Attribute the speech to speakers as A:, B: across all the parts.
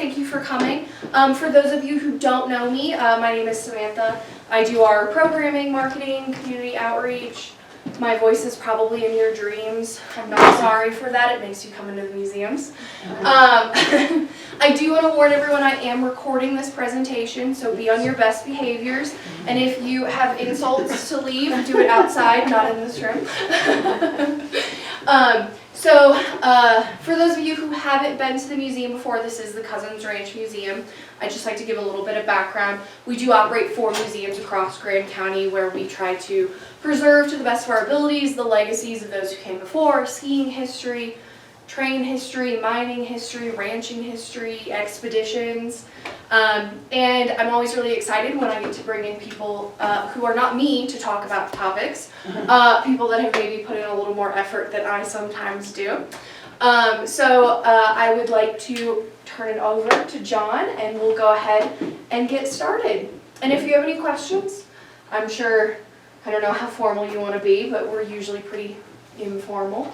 A: Thank you for coming. For those of you who don't know me, my name is Samantha. I do our programming, marketing, community outreach. My voice is probably in your dreams. I'm not sorry for that. It makes you come into the museums. I do want to warn everyone I am recording this presentation, so be on your best behaviors. And if you have insults to leave, do it outside, not in this room. For those of you who haven't been to the museum before, this is the Cousins Ranch Museum. I'd just like to give a little bit of background. We do operate 4 museums across Grand County where we try to preserve to the best of our abilities the legacies of those who came before, skiing history, train history, mining history, ranching history, expeditions. And I'm always really excited when I get to bring in people who are not me to talk about topics, people that have maybe put in a little more effort than I sometimes do. I would like to turn it over to John and we'll go ahead and get started. And if you have any questions, I'm sure, I don't know how formal you want to be, but we're usually pretty informal.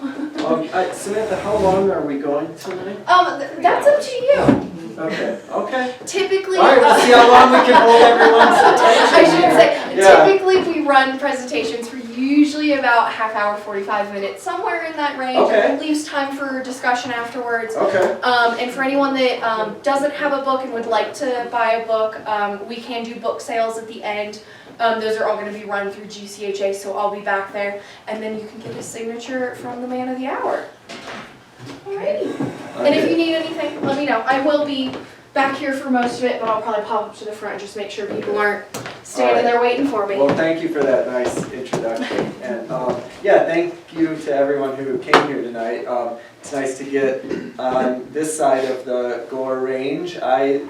B: Samantha, how long are we going tonight?
A: That's up to you.
B: Okay.
A: Typically,
B: all right, we'll see how long we can hold everyone's attention.
A: I should say, typically we run presentations for usually about half hour, 45 minutes, somewhere in that range.
B: Okay.
A: It leaves time for discussion afterwards.
B: Okay.
A: And for anyone that doesn't have a book and would like to buy a book, we can do book sales at the end. Those are all going to be run through GCHA, so I'll be back there, and then you can get a signature from the man of the hour. Alrighty. Okay. And if you need anything, let me know. I will be back here for most of it, but I'll probably pop up to the front and just make sure people aren't standing there waiting for me.
B: Well, thank you for that nice introduction. And thank you to everyone who came here tonight. It's nice to get on this side of the Gore Range. I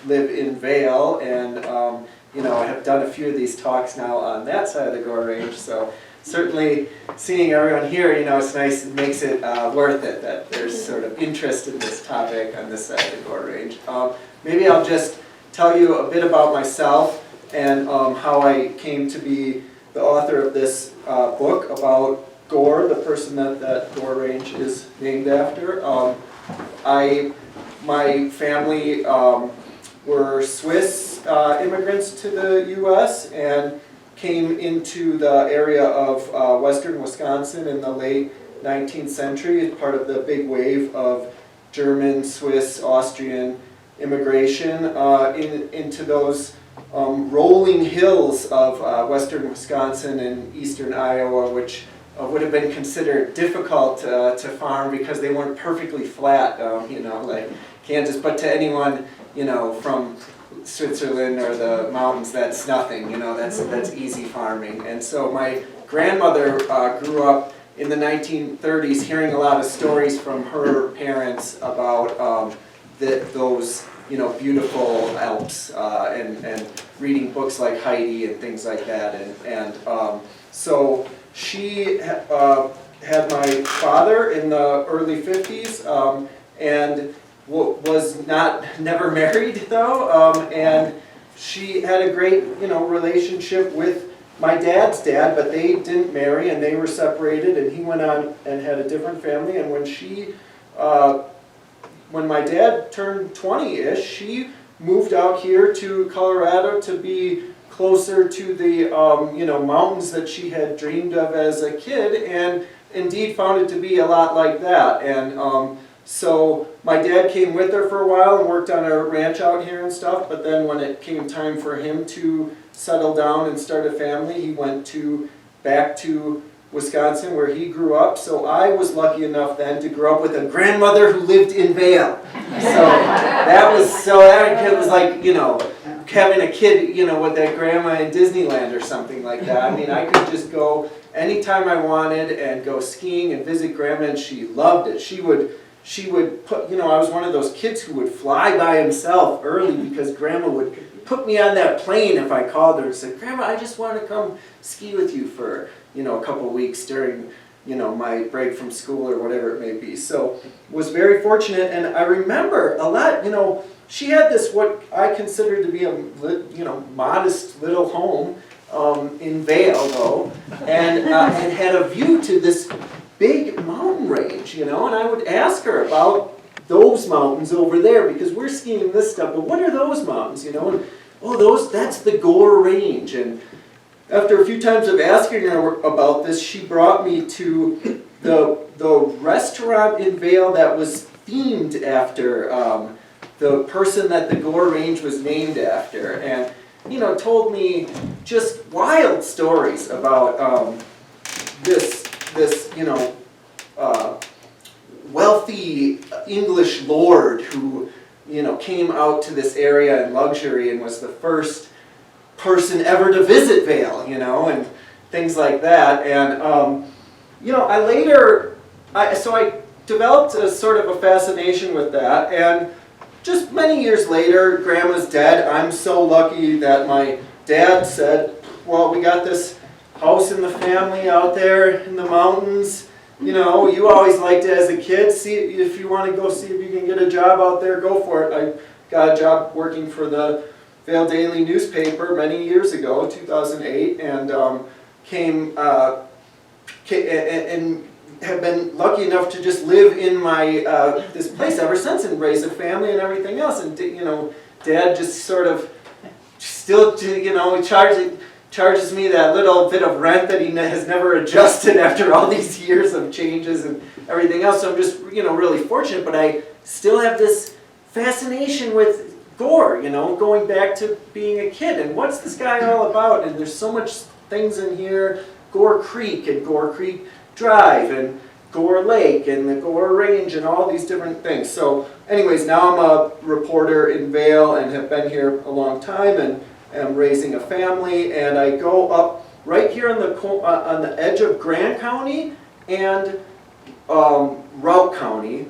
B: live in Vail, and I have done a few of these talks now on that side of the Gore Range, so certainly seeing everyone here, it's nice, it makes it worth it that there's sort of interest in this topic on this side of the Gore Range. Maybe I'll just tell you a bit about myself and how I came to be the author of this book about Gore, the person that Gore Range is named after. My family were Swiss immigrants to the U.S. and came into the area of western Wisconsin in the late 19th century as part of the big wave of German, Swiss, Austrian immigration into those rolling hills of western Wisconsin and eastern Iowa, which would have been considered difficult to farm because they weren't perfectly flat, like Kansas, but to anyone from Switzerland or the mountains, that's nothing, that's easy farming. And so my grandmother grew up in the 1930s hearing a lot of stories from her parents about those beautiful Alps and reading books like Heidi and things like that. And so she had my father in the early 50s and was never married though, and she had a great relationship with my dad's dad, but they didn't marry and they were separated, and he went on and had a different family. And when my dad turned 20-ish, she moved out here to Colorado to be closer to the mountains that she had dreamed of as a kid, and indeed found it to be a lot like that. And so my dad came with her for a while and worked on a ranch out here and stuff, but then when it came time for him to settle down and start a family, he went back to Wisconsin where he grew up. So I was lucky enough then to grow up with a grandmother who lived in Vail. That was like, having a kid, with that grandma in Disneyland or something like that. I mean, I could just go anytime I wanted and go skiing and visit grandma, and she loved it. She would put, I was one of those kids who would fly by himself early because grandma would put me on that plane if I called her and said, Grandma, I just want to come ski with you for, a couple of weeks during, my break from school or whatever it may be. So was very fortunate, and I remember a lot, she had this, what I considered to be a, modest little home in Vail though, and had a view to this big mountain range, and I would ask her about those mountains over there because we're skiing this stuff, but what are those mountains, you know? And, oh, that's the Gore Range. And after a few times of asking her about this, she brought me to the restaurant in Vail that was themed after the person that the Gore Range was named after, and you know, told me just wild stories about this you know, wealthy English lord who, you know, came out to this area in luxury and was the first person ever to visit Vail, you know, and things like that. And you know, I developed a sort of a fascination with that, and just many years later, Grandma's dead. I'm so lucky that my dad said, well, we got this house in the family out there in the mountains. You know, you always liked it as a kid. See if you want to go see if you can get a job out there, go for it. I got a job working for the Vail Daily newspaper many years ago, 2008, and and have been lucky enough to just live in my this place ever since and raise a family and everything else. And you know, Dad just sort of still, you know, charges me that little bit of rent that he has never adjusted after all these years of changes and everything else. So I'm just, you know, really fortunate, but I still have this fascination with Gore, you know, going back to being a kid. And what's this guy all about? And there's so much things in here. Gore Creek and Gore Creek Drive and Gore Lake and the Gore Range and all these different things. So anyways, now I'm a reporter in Vail and have been here a long time and am raising a family, and I go up right here on the edge of Grant County and Routt County.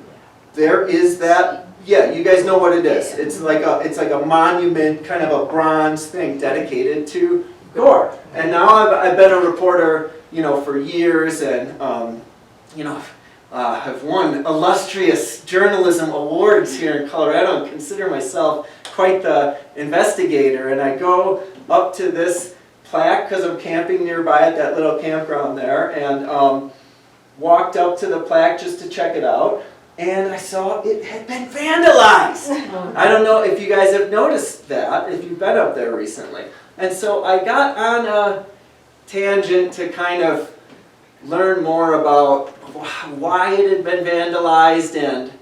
B: There is that, yeah, you guys know what it is. It's like a monument, kind of a bronze thing dedicated to Gore. And now I've been a reporter, you know, for years, and you know, I've won illustrious journalism awards here in Colorado and consider myself quite the investigator. And I go up to this plaque because I'm camping nearby at that little campground there, and walked up to the plaque just to check it out, and I saw it had been vandalized. I don't know if you guys have noticed that, if you've been up there recently. And so I got on a tangent to kind of learn more about why it had been vandalized, and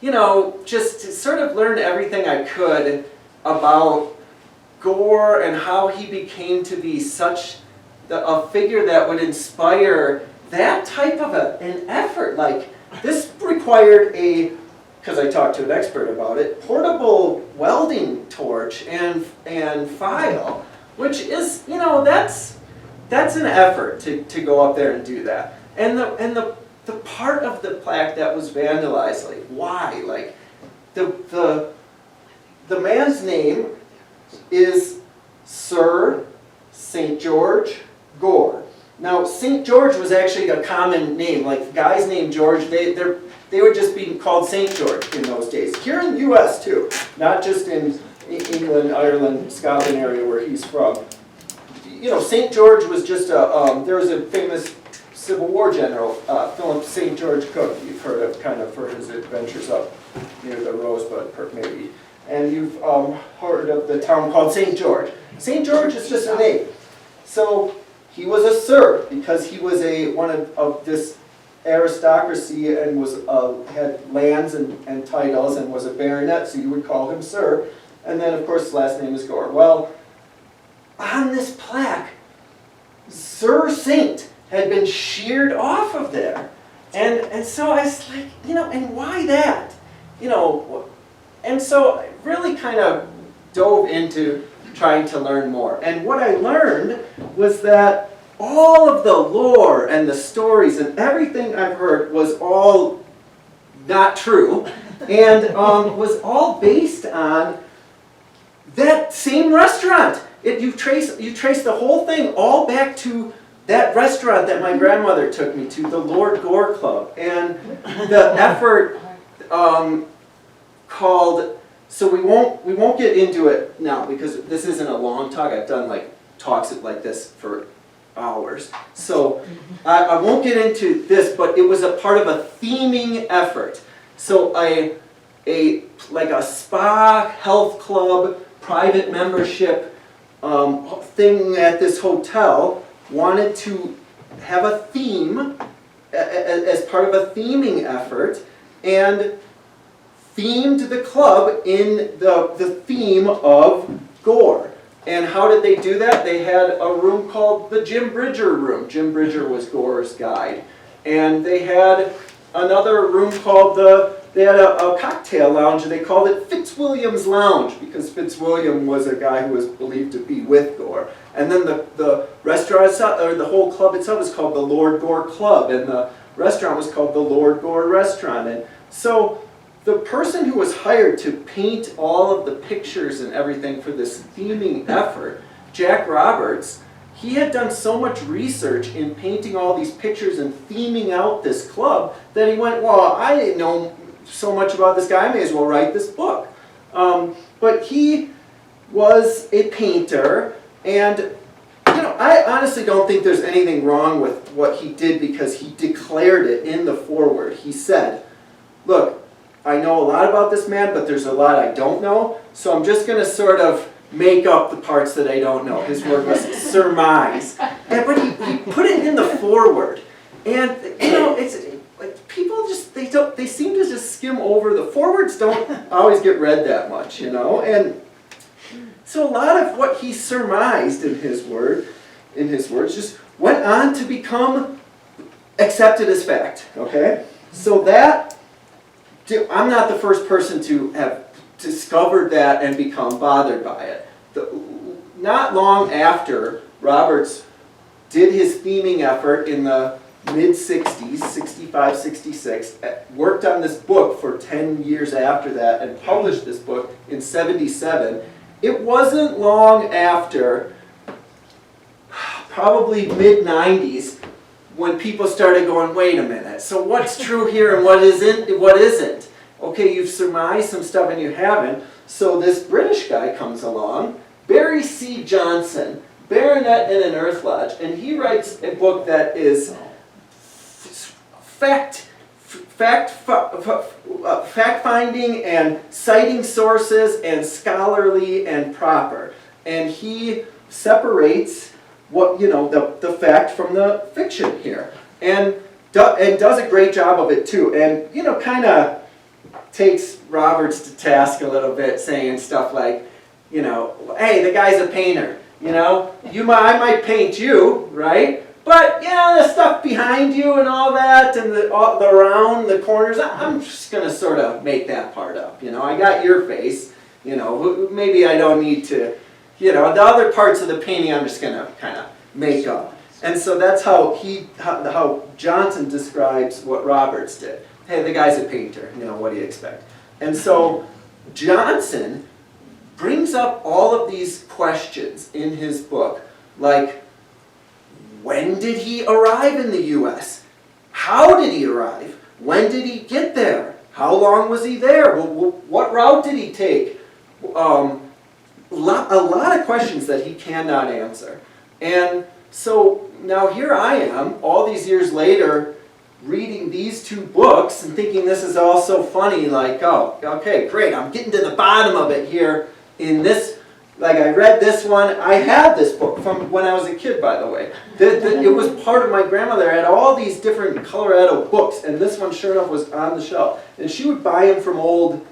B: you know, just sort of learn everything I could about Gore and how he became to be such a figure that would inspire that type of an effort. Like, this required because I talked to an expert about it, portable welding torch and file, which is, you know, that's an effort to go up there and do that. And the part of the plaque that was vandalized, like, why? Like, the man's name is Sir St. George Gore. Now, St. George was actually a common name. Like, guys named George, they would just be called St. George in those days. Here in the U.S. too, not just in England, Ireland, Scotland area where he's from. You know, St. George was just there was a famous Civil War general, Philip St. George Cook. You've heard of, kind of, for his adventures up near the Rosebud, maybe. And you've heard of the town called St. George. St. George is just a name. So he was a sir because he was one of this aristocracy and was had lands and titles and was a baronet, so you would call him sir. And then, of course, his last name is Gore. Well, on this plaque, Sir Saint had been sheared off of there. And so I was like, you know, and why that? You know, and so I really kind of dove into trying to learn more. And what I learned was that all of the lore and the stories and everything I've heard was all not true, and was all based on that same restaurant. You trace the whole thing all back to that restaurant that my grandmother took me to, the Lord Gore Club, and the effort called. So we won't get into it now because this isn't a long talk. I've done like talks like this for hours, so I won't get into this. But it was a part of a theming effort. So like a spa, health club, private membership thing at this hotel, wanted to have a theme as part of a theming effort, and themed the club in the theme of Gore. And how did they do that? They had a room called the Jim Bridger room. Jim Bridger was Gore's guide. And they had another room called they had a cocktail lounge, and they called it Fitzwilliam's Lounge, because Fitzwilliam was a guy who was believed to be with Gore. And then the restaurant itself, or the whole club itself, was called the Lord Gore Club, and the restaurant was called the Lord Gore Restaurant. And so the person who was hired to paint all of the pictures and everything for this theming effort, Jack Roberts, he had done so much research in painting all these pictures and theming out this club that he went, well, I didn't know so much about this guy, I may as well write this book. But he was a painter, and you know, I honestly don't think there's anything wrong with what he did, because he declared it in the foreword. He said, look, I know a lot about this man, but there's a lot I don't know, so I'm just going to sort of make up the parts that I don't know. His word was surmise. But he put it in the foreword. And, you know, it's like people just, they seem to just skim over. The forewords don't always get read that much, you know. And so a lot of what he surmised in his words just went on to become accepted as fact, okay? So that, I'm not the first person to have discovered that and become bothered by it. Not long after Roberts did his theming effort in the mid-60s, 65, 66, worked on this book for 10 years after that, and published this book in 77, it wasn't long after, probably mid-90s, when people started going, wait a minute, so what's true here and what isn't? Okay, you've surmised some stuff and you haven't. So this British guy comes along, Barry C. Johnson, baronet in an earth lodge, and he writes a book that is fact-finding and citing sources and scholarly and proper. And he separates what, you know, the fact from the fiction here, and does a great job of it too. And, you know, kind of takes Roberts to task a little bit, saying stuff like, you know, hey, the guy's a painter, you know, I might paint you, right? But, yeah, the stuff behind you and all that, and the around the corners, I'm just going to sort of make that part up, you know. I got your face, you know, maybe I don't need to, you know, the other parts of the painting I'm just going to kind of make up. And so that's how Johnson describes what Roberts did. Hey, the guy's a painter, you know, what do you expect? And so Johnson brings up all of these questions in his book, like, when did he arrive in the U.S.? How did he arrive? When did he get there? How long was he there? What route did he take? A lot of questions that he cannot answer. And so now here I am, all these years later, reading these two books and thinking this is all so funny, like, oh, okay, great, I'm getting to the bottom of it here in this, like I read this one, I had this book from when I was a kid, by the way. It was part of my grandmother, had all these different Colorado books, and this one sure enough was on the shelf. And she would buy them from old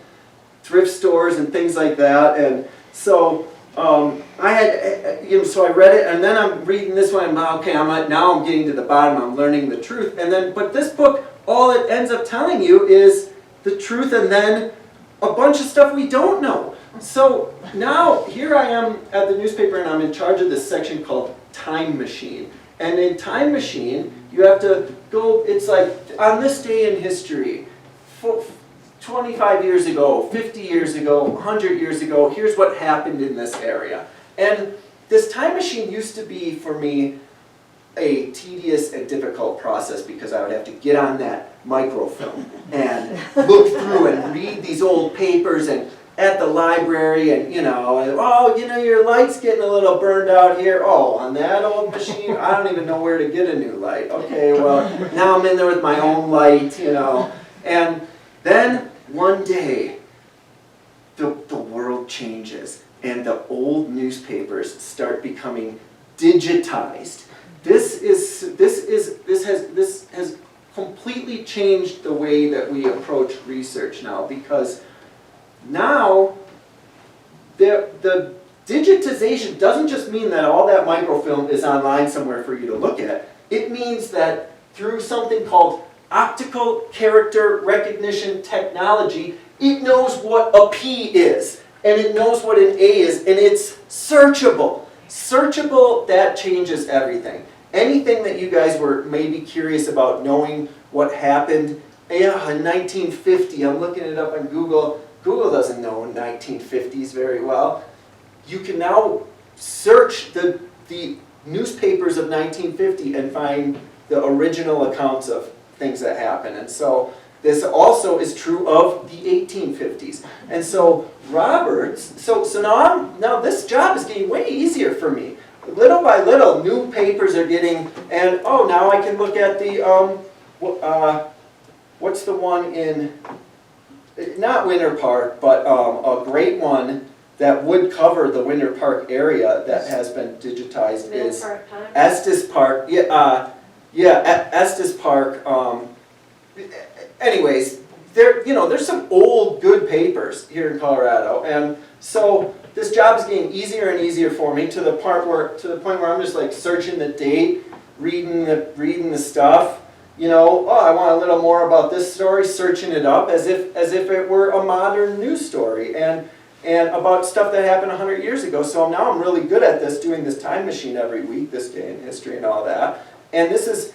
B: thrift stores and things like that, and so I had, you know, so I read it, and then I'm reading this one, and okay, now I'm getting to the bottom, I'm learning the truth, and then, but this book, all it ends up telling you is the truth, and then a bunch of stuff we don't know. So now, here I am at the newspaper, and I'm in charge of this section called Time Machine. And in Time Machine, you have to go, it's like, on this day in history, 25 years ago, 50 years ago, 100 years ago, here's what happened in this area. And this time machine used to be, for me, a tedious and difficult process, because I would have to get on that microfilm and look through and read these old papers and at the library, and oh, your light's getting a little burned out here. Oh, on that old machine, I don't even know where to get a new light. Okay, well, now I'm in there with my own light, And then one day, the world changes and the old newspapers start becoming digitized. This has completely changed the way that we approach research now, because now the digitization doesn't just mean that all that microfilm is online somewhere for you to look at. It means that through something called optical character recognition technology, it knows what a P is, and it knows what an A is, and it's searchable. Searchable, that changes everything. Anything that you guys were maybe curious about knowing what happened, in 1950, I'm looking it up on Google. Google doesn't know 1950s very well. You can now search the newspapers of 1950 and find the original accounts of things that happened. And so this also is true of the 1850s. And so Roberts, so now this job is getting way easier for me. Little by little, new papers are getting, and oh, now I can look at the, what's the one in, not Winter Park, but a great one that would cover the Winter Park area that has been digitized is Estes Park. Estes Park. Anyways, there's some old good papers here in Colorado, and so this job is getting easier and easier for me to the point where I'm just like searching the date, reading the stuff. Oh, I want a little more about this story, searching it up as if it were a modern news story, and about stuff that happened 100 years ago. So now I'm really good at this, doing this time machine every week, this day in history and all that. And this is,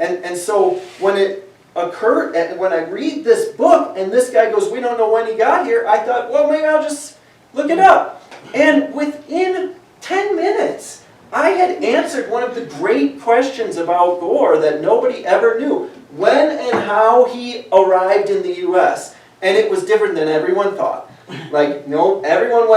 B: and so when it occurred, and when I read this book, and this guy goes, we don't know when he got here, I thought, well, maybe I'll just look it up. And within 10 minutes, I had answered one of the great questions about Gore that nobody ever knew. When and how he arrived in the U.S. And it was different than everyone thought. Like, no, everyone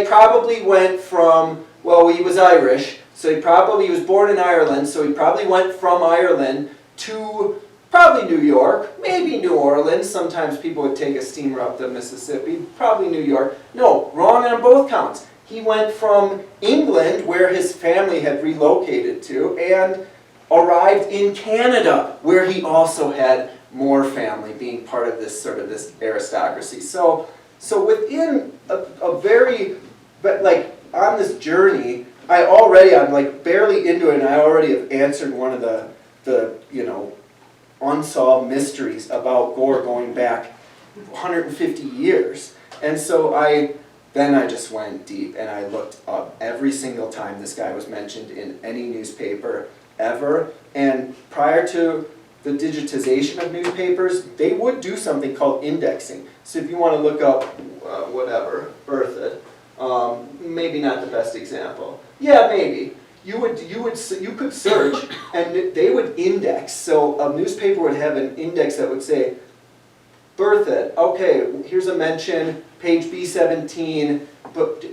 B: probably went from, well, he was Irish, so he was born in Ireland, so he probably went from Ireland to probably New York, maybe New Orleans. Sometimes people would take a steamer up the Mississippi, probably New York. No, wrong on both counts. He went from England, where his family had relocated to, and arrived in Canada, where he also had more family, being part of this sort of this aristocracy. So within a very, but like on this journey, I'm like barely into it, and I already have answered one of the unsolved mysteries about Gore going back 150 years. And so then I just went deep, and I looked up every single time this guy was mentioned in any newspaper ever. And prior to the digitization of newspapers, they would do something called indexing. So if you want to look up, Berthoud, maybe not the best example. Yeah, maybe. You could search, and they would index. So a newspaper would have an index that would say, Berthoud, okay, here's a mention, page B17,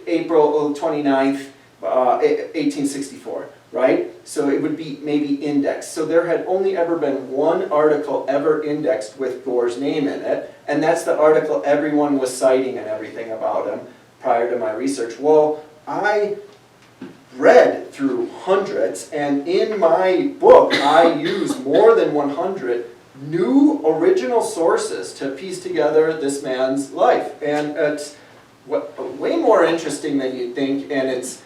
B: April 29th, 1864, right? So it would be maybe indexed. So there had only ever been one article ever indexed with Gore's name in it, and that's the article everyone was citing and everything about him prior to my research. Well, I read through hundreds, and in my book I use more than 100 new original sources to piece together this man's life. And it's way more interesting than you'd think, and it's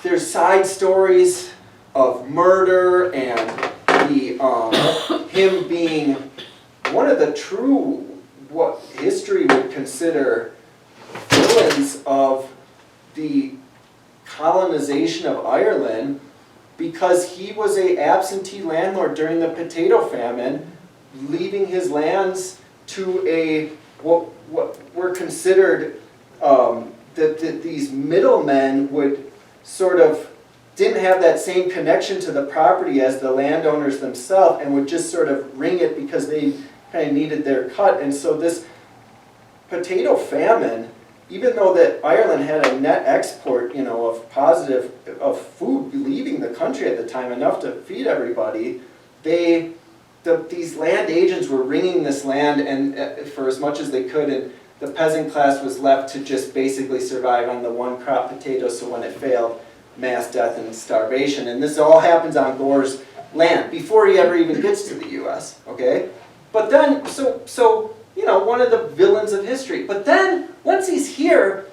B: there's side stories of murder and him being one of the true, what history would consider villains of the colonization of Ireland, because he was an absentee landlord during the potato famine, leaving his lands to what were considered that these middlemen would sort of didn't have that same connection to the property as the landowners themselves, and would just sort of ring it because they kind of needed their cut. And so this potato famine, even though that Ireland had a net export, of food leaving the country at the time, enough to feed everybody, they these land agents were wringing this land and for as much as they could, and the peasant class was left to just basically survive on the one crop potatoes, so when it failed, mass death and starvation. And this all happens on Gore's land before he ever even gets to the US, okay? But then, so you know, one of the villains of history. But then, once he's here,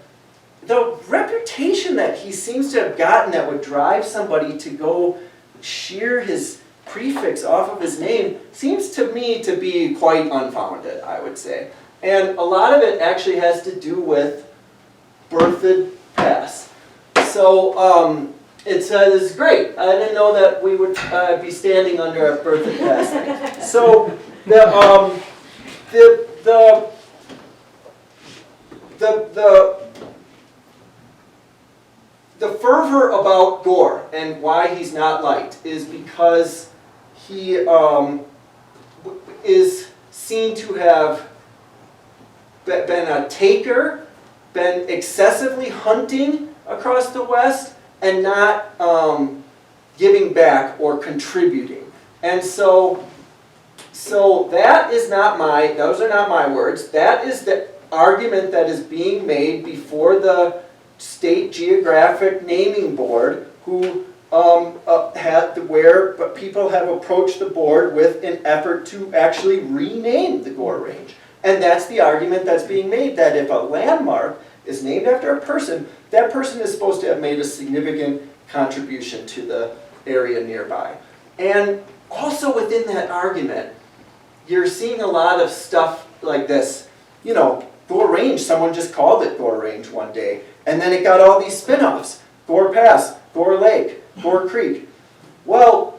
B: the reputation that he seems to have gotten that would drive somebody to go shear his prefix off of his name seems to me to be quite unfounded, I would say. And a lot of it actually has to do with Berthoud Pass. So it's great. I didn't know that we would be standing under a Berthoud Pass. So the fervor about Gore and why he's not liked is because he is seen to have been a taker, been excessively hunting across the West, and not giving back or contributing. And so that is not those are not my words. That is the argument that is being made before the State Geographic Naming Board, who where people have approached the board with an effort to actually rename the Gore Range. And that's the argument that's being made, that if a landmark is named after a person, that person is supposed to have made a significant contribution to the area nearby. And also within that argument, you're seeing a lot of stuff like this. You know, Gore Range, someone just called it Gore Range one day, and then it got all these spin-offs. Gore Pass, Gore Lake, Gore Creek. Well,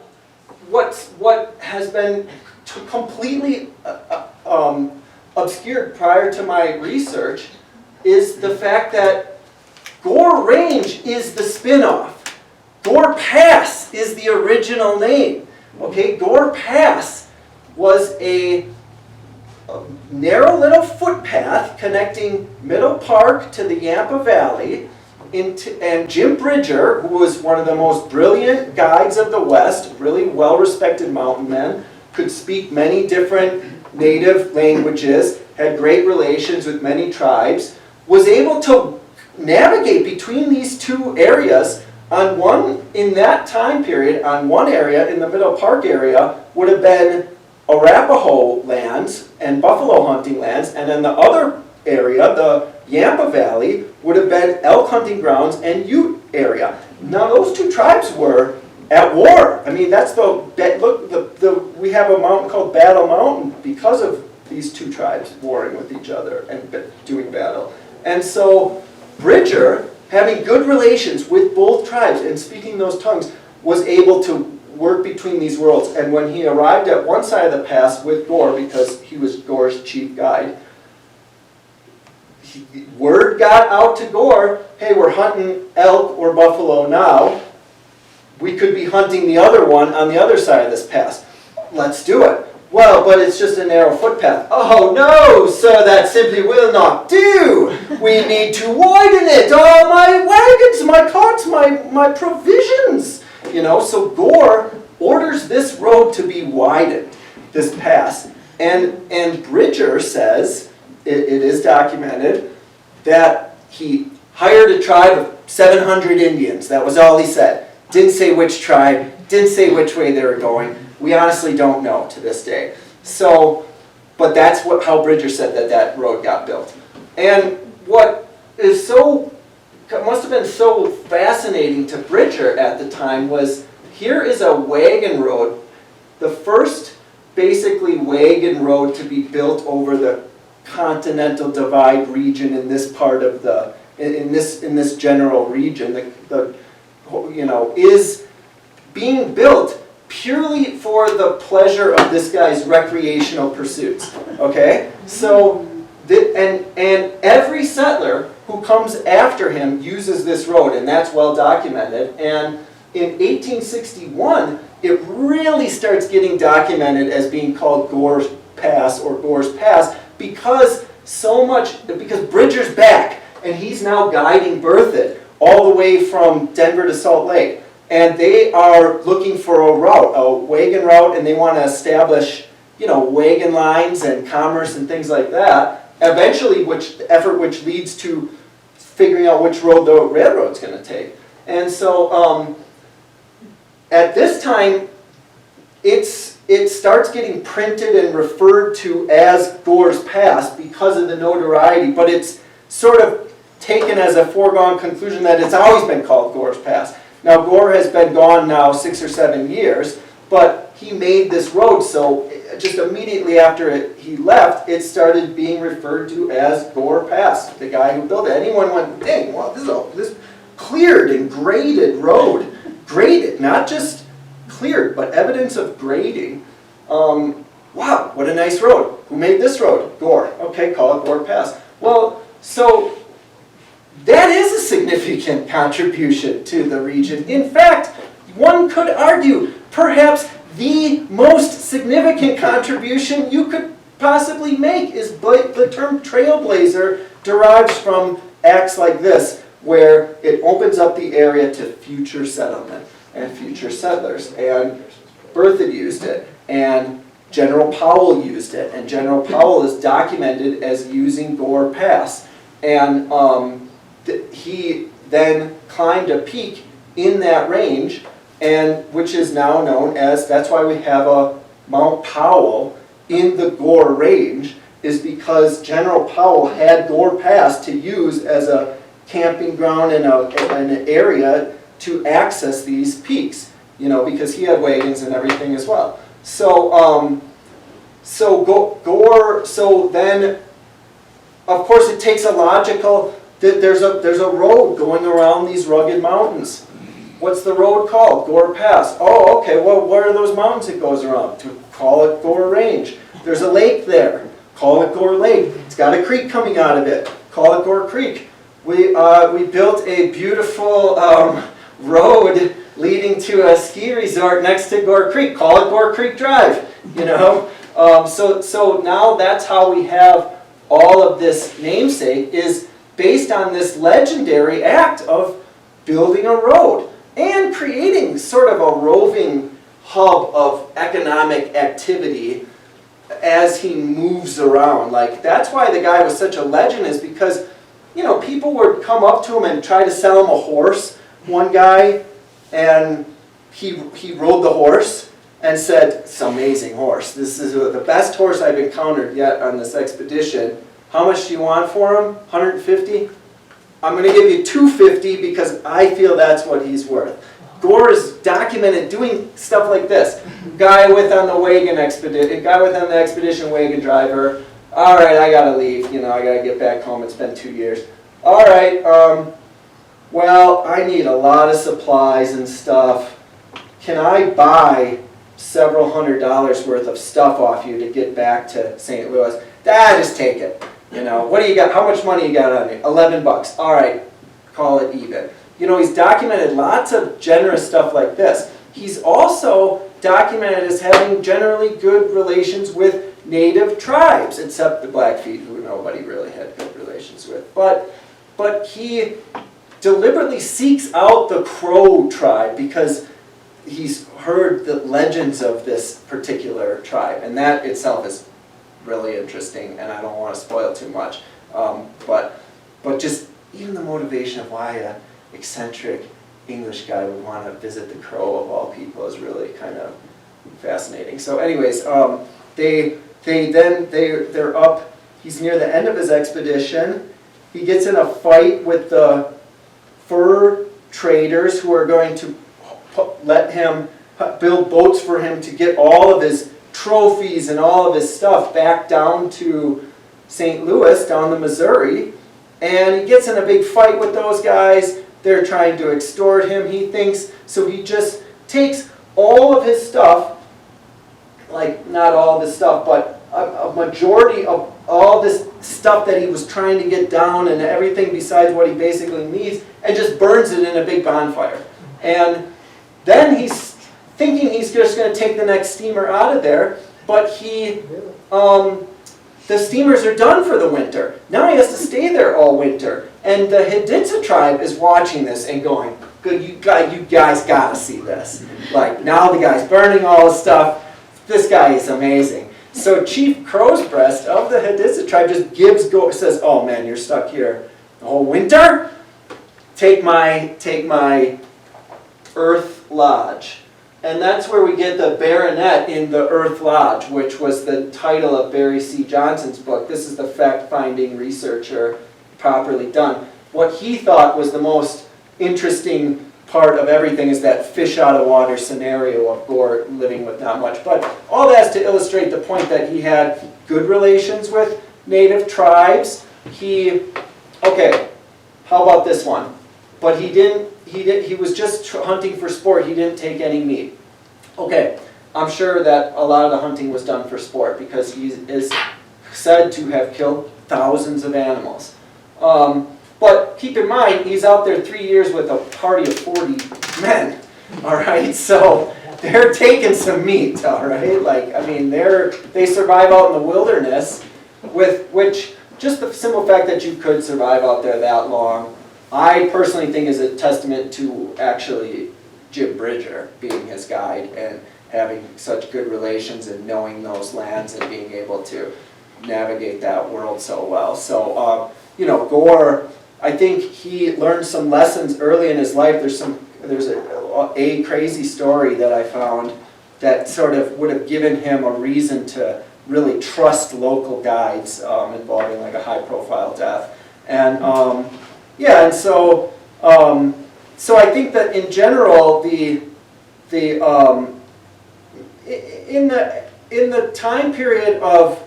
B: what has been completely obscured prior to my research is the fact that Gore Range is the spin-off. Gore Pass is the original name. Okay, Gore Pass was a narrow little footpath connecting Middle Park to the Yampa Valley, and Jim Bridger, who was one of the most brilliant guides of the West, really well-respected mountain man, could speak many different native languages, had great relations with many tribes, was able to navigate between these two areas. On one, in that time period, on one area, in the Middle Park area, would have been Arapaho lands and buffalo hunting lands, and in the other area, the Yampa Valley, would have been elk hunting grounds and Ute area. Now those two tribes were at war. I mean, that's we have a mountain called Battle Mountain because of these two tribes warring with each other and doing battle. And so Bridger, having good relations with both tribes and speaking those tongues, was able to work between these worlds. And when he arrived at one side of the pass with Gore, because he was Gore's chief guide, word got out to Gore, hey, we're hunting elk or buffalo now. We could be hunting the other one on the other side of this pass. Let's do it. Well, but it's just a narrow footpath. Oh no, sir, that simply will not do. We need to widen it. Oh, my wagons, my carts, my provisions. You know, so Gore orders this road to be widened, this pass. And Bridger says, it is documented, that he hired a tribe of 700 Indians. That was all he said. Didn't say which tribe, didn't say which way they were going. We honestly don't know to this day. So, but that's how Bridger said that road got built. And what is must have been so fascinating to Bridger at the time was, here is a wagon road, the first basically wagon road to be built over the Continental Divide region in this part of in this general region, is being built purely for the pleasure of this guy's recreational pursuits. Okay, so and every settler who comes after him uses this road, and that's well documented. And in 1861, it really starts getting documented as being called Gore's Pass or Gore's Pass because Bridger's back, and he's now guiding Berthoud all the way from Denver to Salt Lake. and they are looking for a route, a wagon route, and they want to establish, wagon lines and commerce and things like that. Eventually, which leads to figuring out which road the railroad's going to take. And so at this time, it starts getting printed and referred to as Gore's Pass because of the notoriety, but it's sort of taken as a foregone conclusion that it's always been called Gore's Pass. Now, Gore has been gone now 6 or 7 years, but he made this road, so just immediately after he left, it started being referred to as Gore Pass, the guy who built it. Anyone went, dang, wow, this cleared and graded road. Graded, not just cleared, but evidence of grading. Wow, what a nice road. Who made this road? Gore. Okay, call it Gore Pass. Well, so that is a significant contribution to the region. In fact, one could argue perhaps the most significant contribution you could possibly make is the term trailblazer derives from acts like this, where it opens up the area to future settlement and future settlers. And Berthoud used it, and General Powell used it, and General Powell is documented as using Gore Pass. And he then climbed a peak in that range, and which is now known as, that's why we have a Mount Powell in the Gore Range, is because General Powell had Gore Pass to use as a camping ground and an area to access these peaks, because he had wagons and everything as well. So, so then, of course, it takes a logical, there's a road going around these rugged mountains. What's the road called? Gore Pass. Oh, okay, well, what are those mountains it goes around? To call it Gore Range. There's a lake there. Call it Gore Lake. It's got a creek coming out of it. Call it Gore Creek. We built a beautiful road leading to a ski resort next to Gore Creek. Call it Gore Creek Drive. So now that's how we have all of this namesake, is based on this legendary act of building a road and creating sort of a roving hub of economic activity as he moves around. Like, that's why the guy was such a legend, is because, people would come up to him and try to sell him a horse. One guy, and he rode the horse and said, "It's an amazing horse. This is the best horse I've encountered yet on this expedition. How much do you want for him? 150? I'm going to give you 250 because I feel that's what he's worth." Gore is documented doing stuff like this. Guy with on the expedition wagon driver. All right, I gotta leave. I gotta get back home. It's been 2 years. All right. Well, I need a lot of supplies and stuff. Can I buy several $100s worth of stuff off you to get back to St. Louis? Just take it. What do you got? How much money you got on you? $11. All right, call it even. He's documented lots of generous stuff like this. He's also documented as having generally good relations with native tribes, except the Blackfeet, who nobody really had good relations with. But he deliberately seeks out the Crow tribe because he's heard the legends of this particular tribe, and that itself is really interesting, and I don't want to spoil too much. But just even the motivation of why an eccentric English guy would want to visit the Crow of all people is really kind of fascinating. So anyways, they're up, he's near the end of his expedition. He gets in a fight with the fur traders who are going to let him build boats for him to get all of his trophies and all of his stuff back down to St. Louis, down the Missouri. And he gets in a big fight with those guys. They're trying to extort him, he thinks. So he just takes all of his stuff, like not all of his stuff, but a majority of all this stuff that he was trying to get down and everything besides what he basically needs, and just burns it in a big bonfire. And then he's thinking he's just going to take the next steamer out of there, but the steamers are done for the winter. Now he has to stay there all winter. And the Hidatsa tribe is watching this and going, good, you guys gotta see this. Like, now the guy's burning all his stuff. This guy is amazing. So Chief Crowsbreast of the Haditha tribe just says, oh man, you're stuck here the whole winter? Take my Earth Lodge. And that's where we get the baronet in the Earth Lodge, which was the title of Barry C. Johnson's book. This is the fact-finding researcher, properly done. What he thought was the most interesting part of everything is that fish out of water scenario of Gore living with not much. But all that's to illustrate the point that he had good relations with native tribes. Okay, how about this one? But he was just hunting for sport. He didn't take any meat. Okay, I'm sure that a lot of the hunting was done for sport because he is said to have killed thousands of animals. But keep in mind, he's out there 3 years with a party of 40 men. All right, so they're taking some meat. All right, like I mean, they survive out in the wilderness, with which just the simple fact that you could survive out there that long, I personally think is a testament to actually Jim Bridger being his guide and having such good relations and knowing those lands and being able to navigate that world so well. So, Gore, I think he learned some lessons early in his life. There's a crazy story that I found that sort of would have given him a reason to really trust local guides involving like a high-profile death. And so I think that in general, in the time period of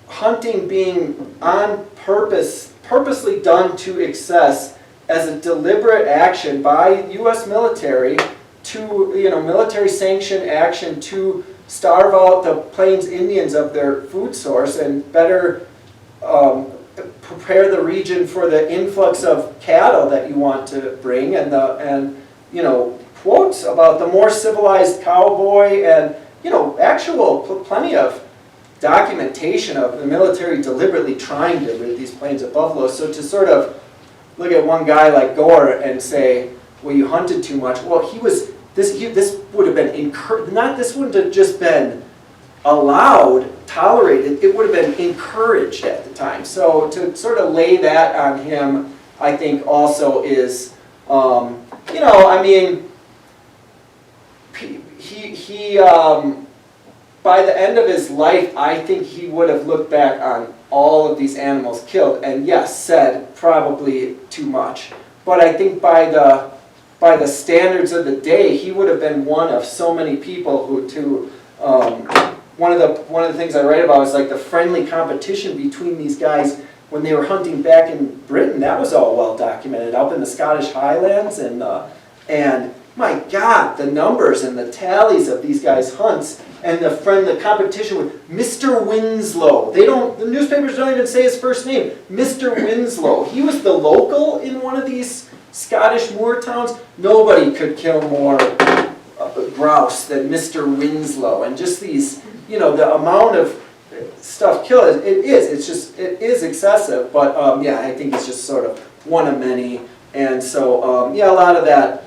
B: hunting being on purposely done to excess as a deliberate action by U.S. military to military sanctioned action to starve out the Plains Indians of their food source and better prepare the region for the influx of cattle that you want to bring, and quotes about the more civilized cowboy, and plenty of documentation of the military deliberately trying to rid these plains of buffalo. So to sort of look at one guy like Gore and say, well, you hunted too much. Well, this would have been this wouldn't have just been allowed, tolerated, it would have been encouraged at the time. So to sort of lay that on him, I think also is, he by the end of his life, I think he would have looked back on all of these animals killed and yes, said probably too much. But I think by the standards of the day, he would have been one of so many people who one of the things I write about is like the friendly competition between these guys when they were hunting back in Britain. That was all well documented up in the Scottish Highlands, and my God, the numbers and the tallies of these guys' hunts and the competition with Mr. Winslow. The newspapers don't even say his first name. Mr. Winslow. He was the local in one of these Scottish moor towns. Nobody could kill more grouse than Mr. Winslow, and just these. The amount of stuff killed, it is excessive, but I think it's just sort of one of many, and so a lot of that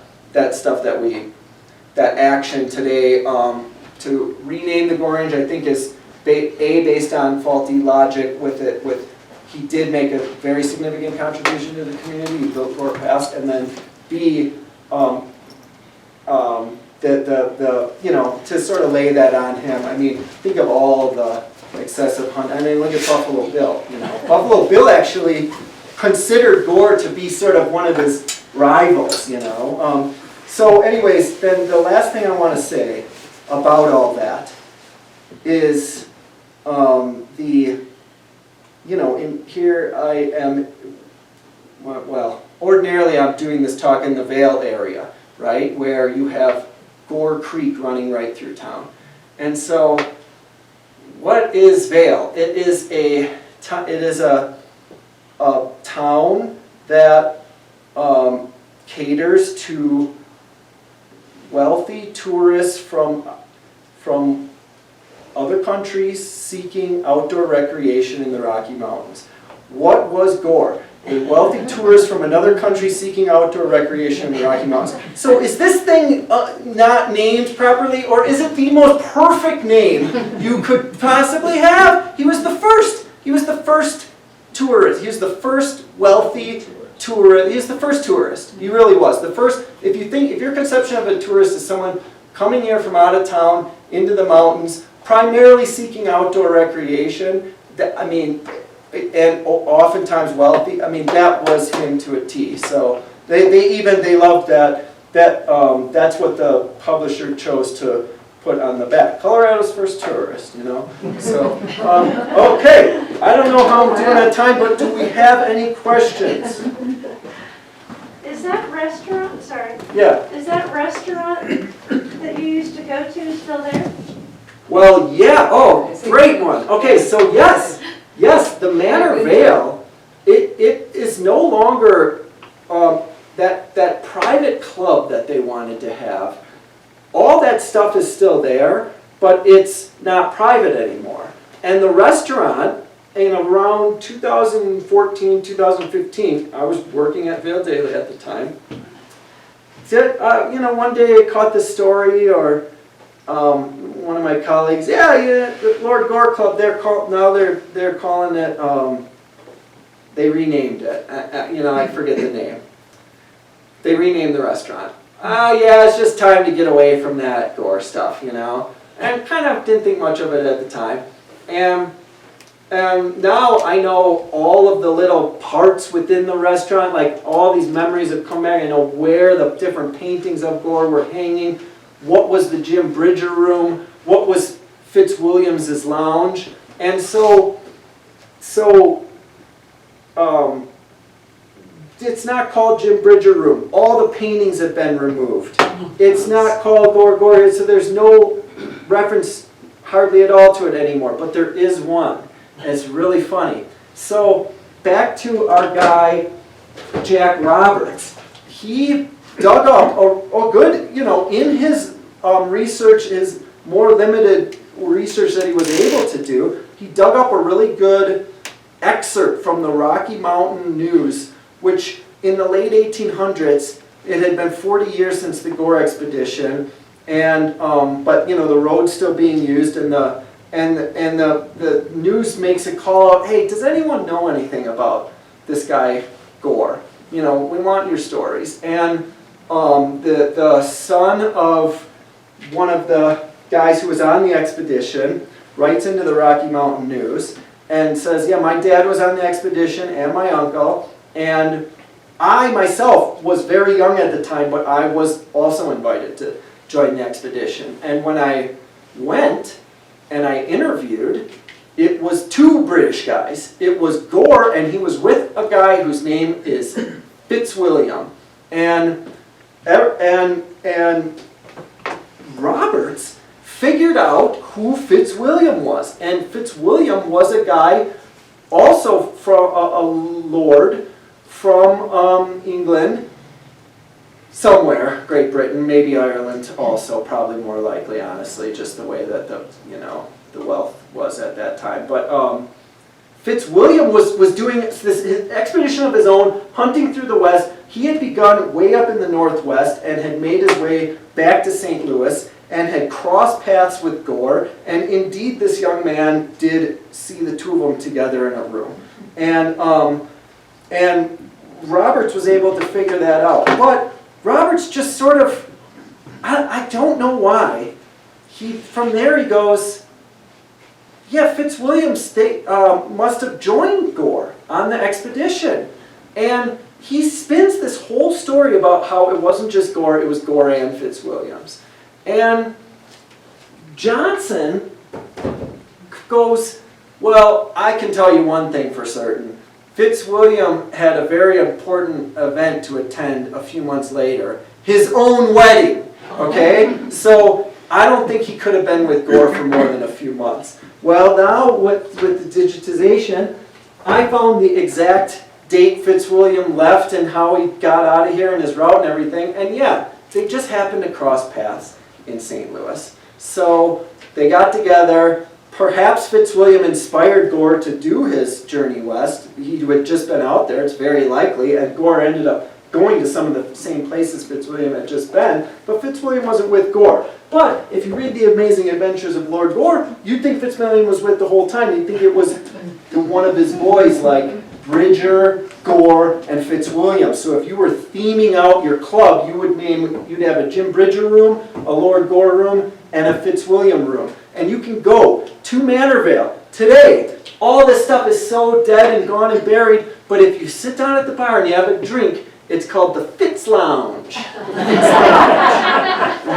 B: stuff that action today to rename the Gorge, I think is based on faulty logic he did make a very significant contribution to the community, he built Gore Pass, and then B, to sort of lay that on him. I mean, think of all the excessive hunt. I mean, look at Buffalo Bill. Buffalo Bill actually considered Gore to be sort of one of his rivals. So, anyways, then the last thing I want to say about all that is in here I am. Well, ordinarily I'm doing this talk in the Vale area, right, where you have Gore Creek running right through town. And so, what is Vale? It is a town that caters to wealthy tourists from other countries seeking outdoor recreation in the Rocky Mountains. What was Gore? A wealthy tourist from another country seeking outdoor recreation in the Rocky Mountains. So is this thing not named properly, or is it the most perfect name you could possibly have? He was the first. He was the first tourist. He was the first wealthy tourist. He was the first tourist. He really was. The first, if your conception of a tourist is someone coming here from out of town into the mountains, primarily seeking outdoor recreation, and oftentimes wealthy, that was him to a T. So they loved that. That's what the publisher chose to put on the back. Colorado's first tourist, So, okay. I don't know how I'm doing at time, but do we have any questions?
C: Is that restaurant, sorry,
B: Yeah.
C: is that restaurant that you used to go to still there?
B: Well, yeah. Oh, great one. Okay, so yes, the Manor Vale, it is no longer that private club that they wanted to have. All that stuff is still there, but it's not private anymore. And the restaurant, in around 2014, 2015, I was working at Vale Daily at the time. One day I caught the story, or one of my colleagues, the Lord Gore Club, they're calling it, they renamed it. I forget the name. They renamed the restaurant. It's just time to get away from that Gore stuff, and kind of didn't think much of it at the time. And now I know all of the little parts within the restaurant, like all these memories have come back. I know where the different paintings of Gore were hanging, what was the Jim Bridger room, what was Fitzwilliams's lounge. And it's not called Jim Bridger room. All the paintings have been removed. It's not called Gore, so there's no reference hardly at all to it anymore, but there is one. And it's really funny. So back to our guy, Jack Roberts. He dug up a good, in his research, his more limited research that he was able to do, he dug up a really good excerpt from the Rocky Mountain News, which in the late 1800s, it had been 40 years since the Gore expedition, and but the road's still being used, and the news makes a call out, hey, does anyone know anything about this guy Gore? We want your stories. And the son of one of the guys who was on the expedition writes into the Rocky Mountain News and says, my dad was on the expedition and my uncle, and I myself was very young at the time, but I was also invited to join the expedition. And when I went and I interviewed, it was two British guys. It was Gore, and he was with a guy whose name is Fitzwilliam. And Roberts figured out who Fitzwilliam was. And Fitzwilliam was a guy also from a lord from England, somewhere, Great Britain, maybe Ireland also, probably more likely, honestly, just the way that the wealth was at that time. But Fitzwilliam was doing this expedition of his own, hunting through the West. He had begun way up in the Northwest and had made his way back to St. Louis and had crossed paths with Gore. And indeed, this young man did see the two of them together in a room. And Roberts was able to figure that out. But Roberts just sort of, I don't know why. From there he goes, Fitzwilliam must have joined Gore on the expedition. And he spins this whole story about how it wasn't just Gore, it was Gore and Fitzwilliams. And Johnson goes, well, I can tell you one thing for certain. Fitzwilliam had a very important event to attend a few months later, his own wedding, okay? So I don't think he could have been with Gore for more than a few months. Well, now with the digitization, I found the exact date Fitzwilliam left and how he got out of here and his route and everything, and they just happened to cross paths in St. Louis. So they got together, perhaps Fitzwilliam inspired Gore to do his journey west. He had just been out there, it's very likely, and Gore ended up going to some of the same places Fitzwilliam had just been, but Fitzwilliam wasn't with Gore. But if you read The Amazing Adventures of Lord Gore, you'd think Fitzwilliam was with the whole time. You'd think it was one of his boys like Bridger, Gore, and Fitzwilliam. So if you were theming out your club, you'd have a Jim Bridger room, a Lord Gore room, and a Fitzwilliam room. And you can go to Manorvale today. All this stuff is so dead and gone and buried, but if you sit down at the bar and you have a drink, it's called the Fitz Lounge.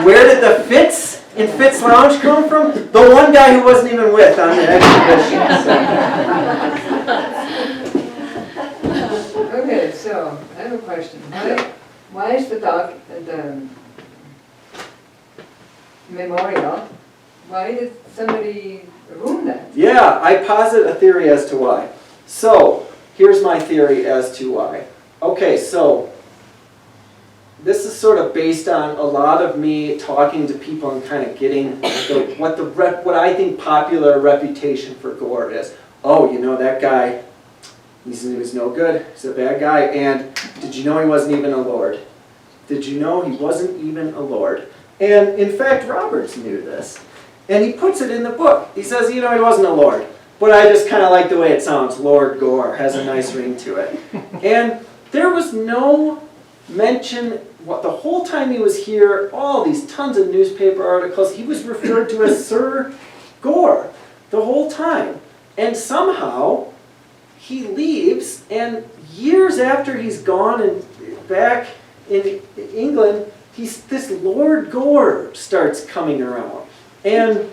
B: Where did the Fitz in Fitz Lounge come from? The one guy who wasn't even with on the expedition.
D: Okay, so I have a question. Why is the memorial? Why did somebody ruin that?
B: Yeah, I posit a theory as to why. So, here's my theory as to why. Okay, so this is sort of based on a lot of me talking to people and kind of getting what I think popular reputation for Gore is. Oh, you know that guy, he was no good, he's a bad guy, and did you know he wasn't even a lord? Did you know he wasn't even a lord? And in fact, Roberts knew this. And he puts it in the book. He says, you know, he wasn't a lord. But I just kind of like the way it sounds. Lord Gore has a nice ring to it. And there was no mention, the whole time he was here, all these tons of newspaper articles, he was referred to as Sir Gore the whole time. And somehow, he leaves, and years after he's gone and back in England, this Lord Gore starts coming around. And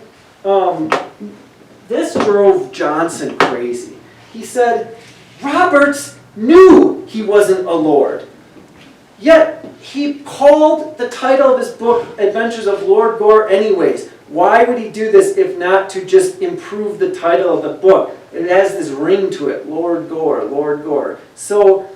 B: this drove Johnson crazy. He said, Roberts knew he wasn't a lord. Yet, he called the title of his book Adventures of Lord Gore anyways. Why would he do this if not to just improve the title of the book? It has this ring to it, Lord Gore, Lord Gore. So,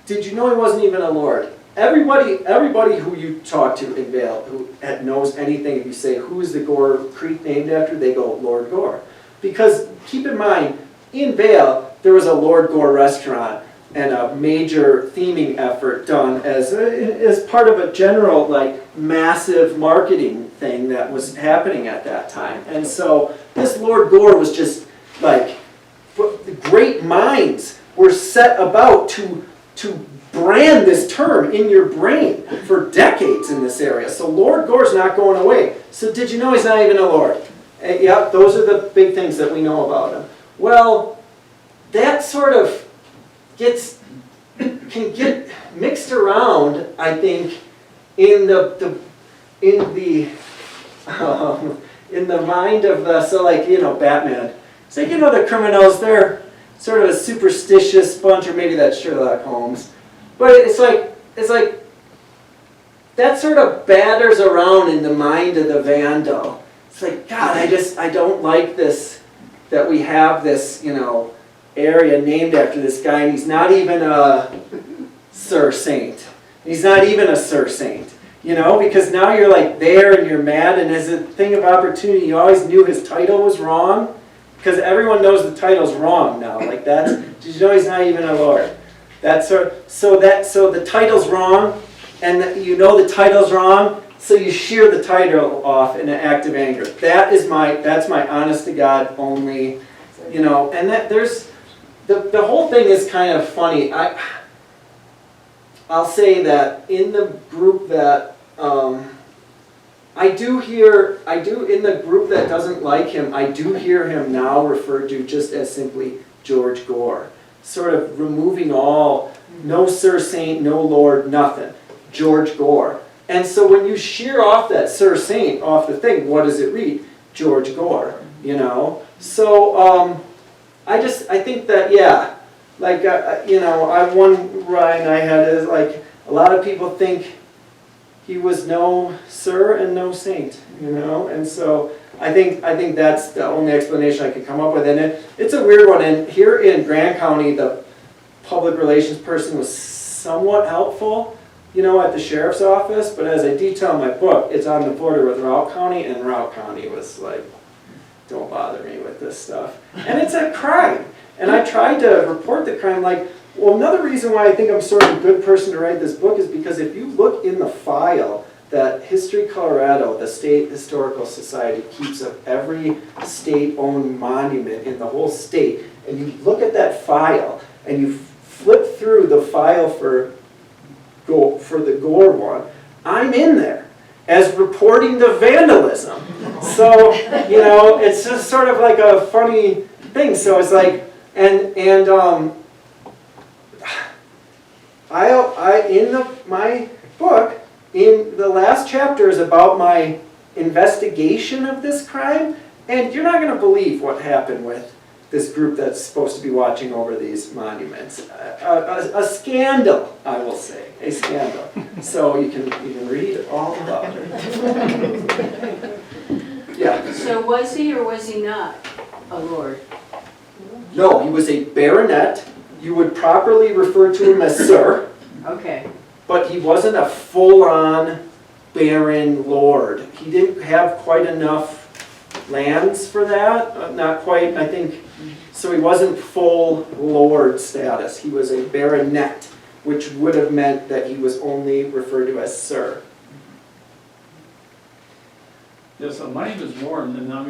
B: did you know he wasn't even a lord? Everybody who you talk to in Vale who knows anything, if you say, who is the Gore Creek named after, they go, Lord Gore. Because, keep in mind, in Vale, there was a Lord Gore restaurant and a major theming effort done as part of a general, massive marketing thing that was happening at that time. And so, this Lord Gore was just, great minds were set about to brand this term in your brain for decades in this area. So Lord Gore's not going away. So did you know he's not even a lord? Yep, those are the big things that we know about him. Well, that sort of can get mixed around, I think, in the mind of Batman. It's like, the criminals, they're sort of a superstitious bunch, or maybe that's Sherlock Holmes. But it's like that sort of batters around in the mind of the vandal. It's like, God, I don't like this, that we have this, area named after this guy, and he's not even a Sir Saint. He's not even a Sir Saint, because now you're there and you're mad, and as a thing of opportunity, you always knew his title was wrong, because everyone knows the title's wrong now. Did you know he's not even a lord? So the title's wrong, and the title's wrong, so you shear the title off in an act of anger. That's my honest to God only, and that there's the whole thing is kind of funny. I'll say that in the group that I do in the group that doesn't like him, I do hear him now referred to just as simply George Gore. Sort of removing all, no Sir Saint, no Lord, nothing. George Gore. And so when you shear off that Sir Saint off the thing, what does it read? George Gore, So, I think that, one rhyme I had is a lot of people think he was no Sir and no Saint, and so I think that's the only explanation I could come up with. And it's a weird one. And here in Grand County, the public relations person was somewhat helpful, at the sheriff's office. But as I detail in my book, it's on the border with Routt County, and Routt County was don't bother me with this stuff. And it's a crime. And I tried to report the crime like, well, another reason why I think I'm sort of a good person to write this book is because if you look in the file that History Colorado, the State Historical Society, keeps of every state-owned monument in the whole state, and you look at that file, and you flip through the file for the Gore one, I'm in there as reporting the vandalism. So, you know, it's just sort of like a funny thing. So it's like, my book, in the last chapter is about my investigation of this crime, and you're not going to believe what happened with this group that's supposed to be watching over these monuments. A scandal, I will say, a scandal. So you can read all about it. Yeah.
E: So was he or was he not a lord?
B: No, he was a baronet. You would properly refer to him as sir.
E: Okay.
B: But he wasn't a full-on baron lord. He didn't have quite enough lands for that. Not quite, I think. So he wasn't full lord status. He was a baronet, which would have meant that he was only referred to as sir.
F: Yes, my name is Warren, and I'm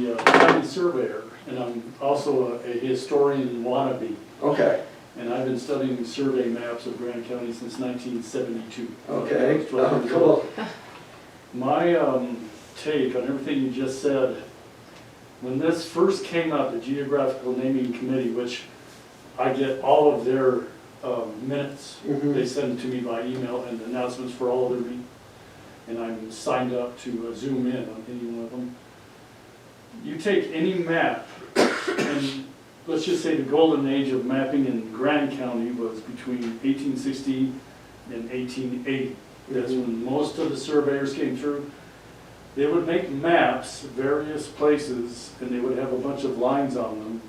F: the county surveyor, and I'm also a historian wannabe.
B: Okay.
F: And I've been studying survey maps of Grand County since 1972.
B: Okay.
F: Cool. My take on everything you just said, when this first came up, the Geographical Naming Committee, which I get all of their minutes, they send it to me by email and announcements for all of their meetings, and I'm signed up to zoom in on any one of them. You take any map, and let's just say the golden age of mapping in Grand County was between 1860 and 1880. That's when most of the surveyors came through. They would make maps, various places, and they would have a bunch of lines on them.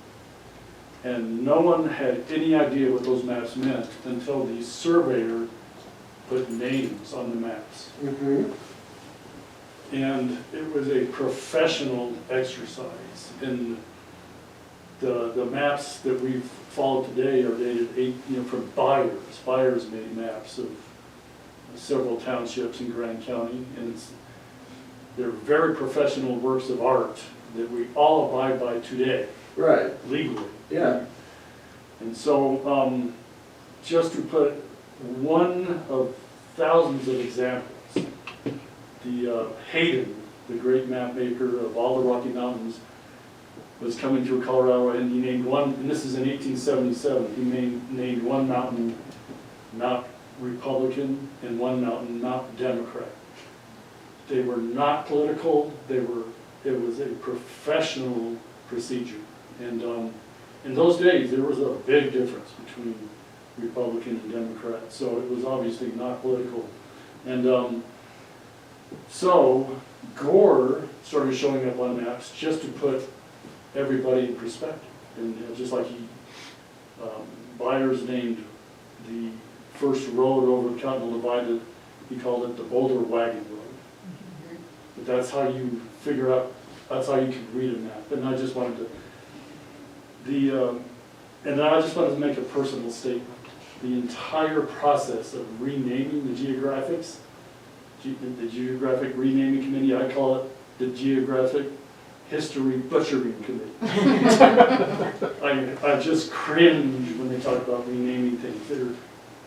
F: And no one had any idea what those maps meant until the surveyor put names on the maps. And it was a professional exercise. And the maps that we've followed today are dated from Byers. Byers made maps of several townships in Grand County, and they're very professional works of art that we all abide by today.
B: Right.
F: Legally.
B: Yeah.
F: And so, just to put one of thousands of examples, the Hayden, the great map maker of all the Rocky Mountains, was coming through Colorado, and he named one, and this is in 1877, he named one mountain Mount Republican and one mountain Mount Democrat. They were not political, it was a professional procedure. And in those days, there was a big difference between Republican and Democrat, so it was obviously not political. And so Gore started showing up on maps just to put everybody in perspective. And just like Byers named the first road over the Continental Divide, he called it the Boulder Wagon Road. But that's how you figure out, that's how you can read a map. And I just wanted to make a personal statement. The entire process of renaming the geographics, the Geographic Renaming Committee, I call it the Geographic History Butchering Committee. I just cringe when they talk about renaming things. They're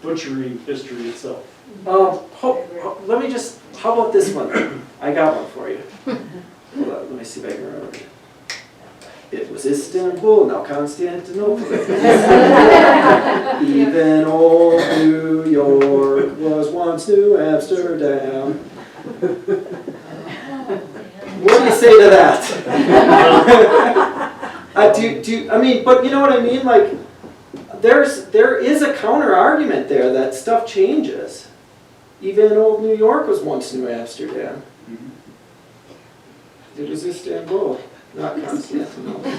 F: butchering history itself.
B: Let me just, how about this one? I got one for you. Hold on, let me see if I can remember it. It was Istanbul, now Constantinople. Even old New York was once New Amsterdam. What do you say to that? I mean, but you know what I mean? Like, there is a counter argument there that stuff changes. Even old New York was once New Amsterdam. It was Istanbul, not Constantinople.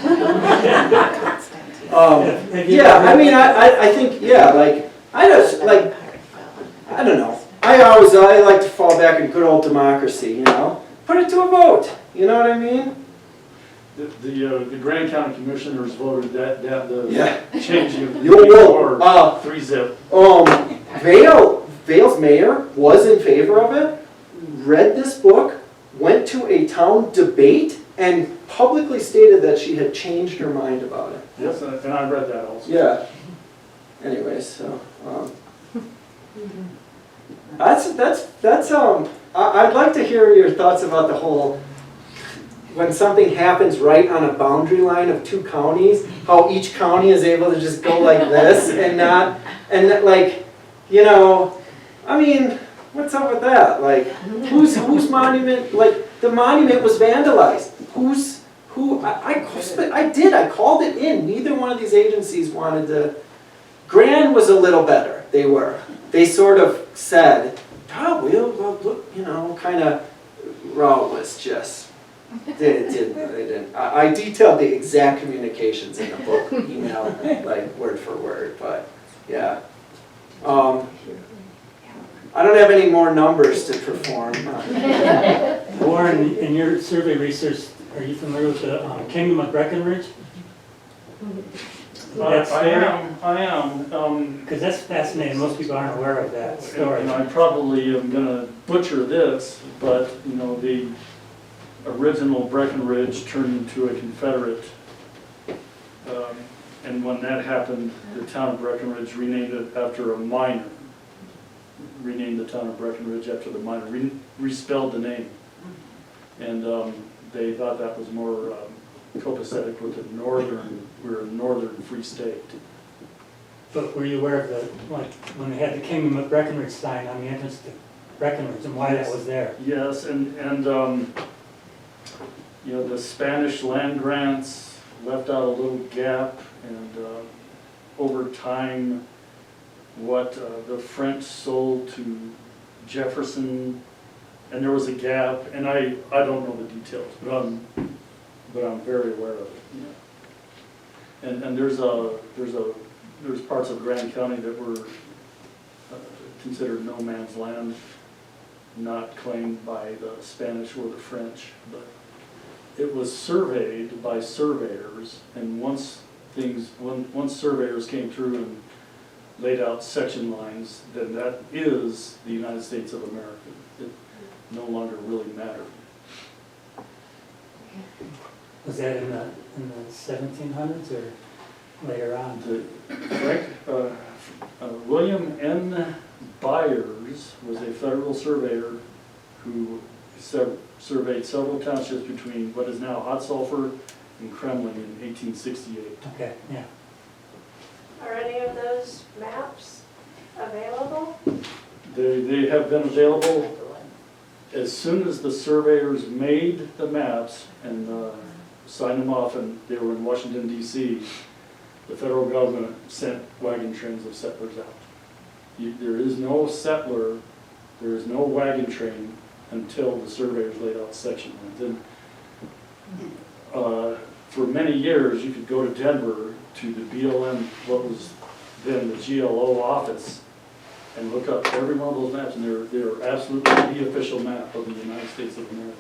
B: Yeah, I mean, I think, yeah, like, I don't know. I like to fall back in good old democracy, you know? Put it to a vote, you know what I mean?
F: The Grand County Commissioners voted that
B: Yeah.
F: the changing of the
B: Yo, whoa,
F: or 3-zip.
B: Vale's mayor was in favor of it, read this book, went to a town debate, and publicly stated that she had changed her mind about it.
F: Yes, and I read that also.
B: Yeah. Anyways, so, I'd like to hear your thoughts about the whole, when something happens right on a boundary line of two counties, how each county is able to just go like this and not, and like, you know, I mean, what's up with that? Like, whose monument, like, the monument was vandalized. I called it in. Neither one of these agencies wanted to. Grand was a little better. They sort of said, oh, we'll look, you know, kind of, Raw was just, they didn't. I detailed the exact communications in the book, email, like word for word, but yeah. I don't have any more numbers to perform.
G: Warren, in your survey research, are you familiar with the Kingdom of Breckenridge?
F: I am.
G: Because that's fascinating. Most people aren't aware of that story.
F: And I probably am going to butcher this, but you know, the original Breckenridge turned into a Confederate, and when that happened, the town of Breckenridge renamed it after a miner. Renamed the town of Breckenridge after the miner. Respelled the name, and they thought that was more copacetic with the northern. We're a northern free state.
G: But were you aware of when they had the Kingdom of Breckenridge sign on the entrance to Breckenridge and why that was there?
F: Yes, and you know, the Spanish land grants left out a little gap, and over time, what the French sold to Jefferson, and there was a gap, and I don't know the details, but I'm very aware of it. Yeah. And there's parts of Grand County that were considered no man's land, not claimed by the Spanish or the French, but it was surveyed by surveyors, and once surveyors came through and laid out section lines, then that is the United States of America. It no longer really mattered.
G: Was that in the 1700s or later on?
F: William N. Byers was a federal surveyor who surveyed several townships between what is now Hot Sulphur and Kremlin in 1868.
G: Okay, yeah.
C: Are any of those maps available?
F: They have been available as soon as the surveyors made the maps and signed them off, and they were in Washington, D.C. The federal government sent wagon trains of settlers out. There is no settler, there is no wagon train until the surveyors laid out section lines. And for many years, you could go to Denver to the BLM, what was then the GLO office, and look up every one of those maps, and they're absolutely the official map of the United States of America.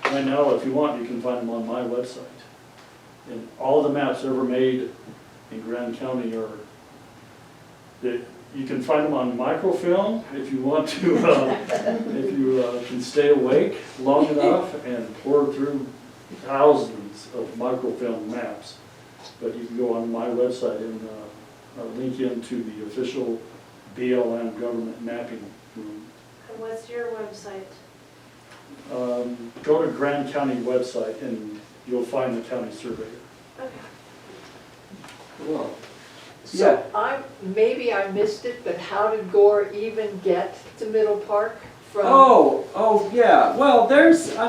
F: Right now, if you want, you can find them on my website. And all the maps ever made in Grand County are, you can find them on microfilm if you want to, if you can stay awake long enough and pour through thousands of microfilm maps. But you can go on my website and link into the official BLM government mapping room.
C: And what's your website?
F: Go to Grand County website and you'll find the county surveyor.
C: Okay.
B: Cool.
D: So maybe I missed it, but how did Gore even get to Middle Park from?
B: Oh, yeah. Well, there's a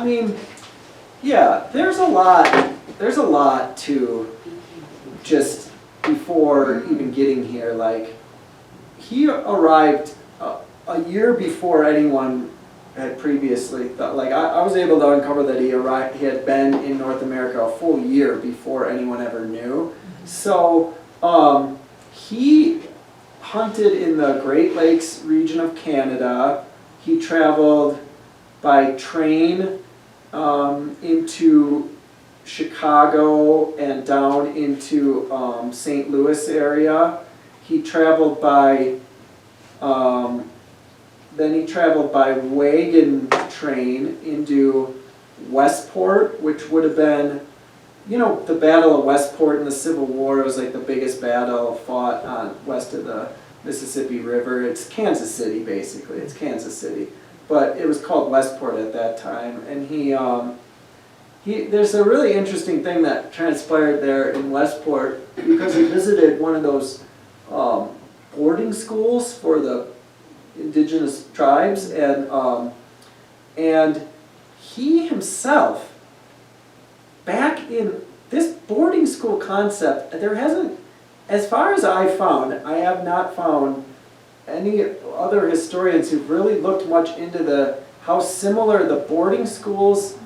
B: lot to just before even getting here. Like, he arrived a year before anyone had previously thought. Like, I was able to uncover that he had been in North America a full year before anyone ever knew. So, he hunted in the Great Lakes region of Canada. He traveled by train into Chicago and down into St. Louis area. He traveled by, then he traveled by wagon train into Westport, which would have been, you know, the Battle of Westport in the Civil War. It was like the biggest battle fought on west of the Mississippi River. It's Kansas City, basically. It's Kansas City. But it was called Westport at that time. And there's a really interesting thing that transpired there in Westport because he visited one of those boarding schools for the indigenous tribes, and he himself, back in this boarding school concept, there hasn't, as far as I have not found any other historians who've really looked much into how similar the boarding schools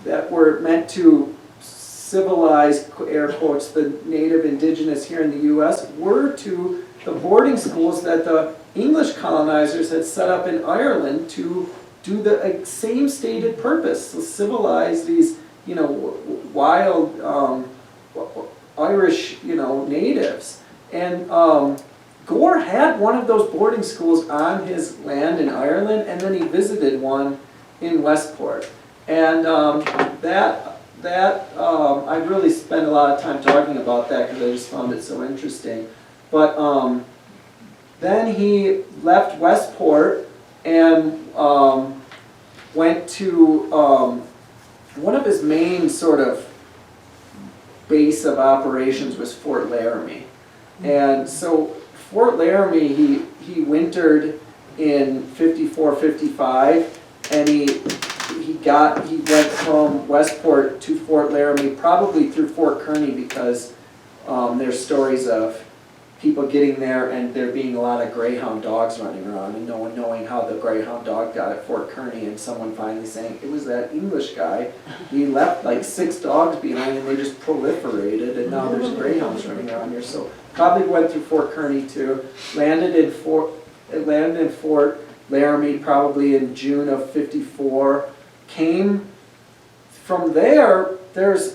B: that were meant to civilize, air quotes, the native indigenous here in the U.S. were to the boarding schools that the English colonizers had set up in Ireland to do the same stated purpose, to civilize these, you know, wild Irish, you know, natives. And Gore had one of those boarding schools on his land in Ireland, and then he visited one in Westport. And I really spent a lot of time talking about that because I just found it so interesting. But then he left Westport and went to one of his main sort of base of operations was Fort Laramie. And so Fort Laramie, he wintered in 54, 55, and he went from Westport to Fort Laramie, probably through Fort Kearny, because there's stories of people getting there and there being a lot of greyhound dogs running around and no one knowing how the greyhound dog got at Fort Kearny, and someone finally saying, it was that English guy. He left like 6 dogs behind and they just proliferated, and now there's greyhounds running around here. So probably went through Fort Kearny too, landed in Fort Laramie probably in June of 54. Came from there, it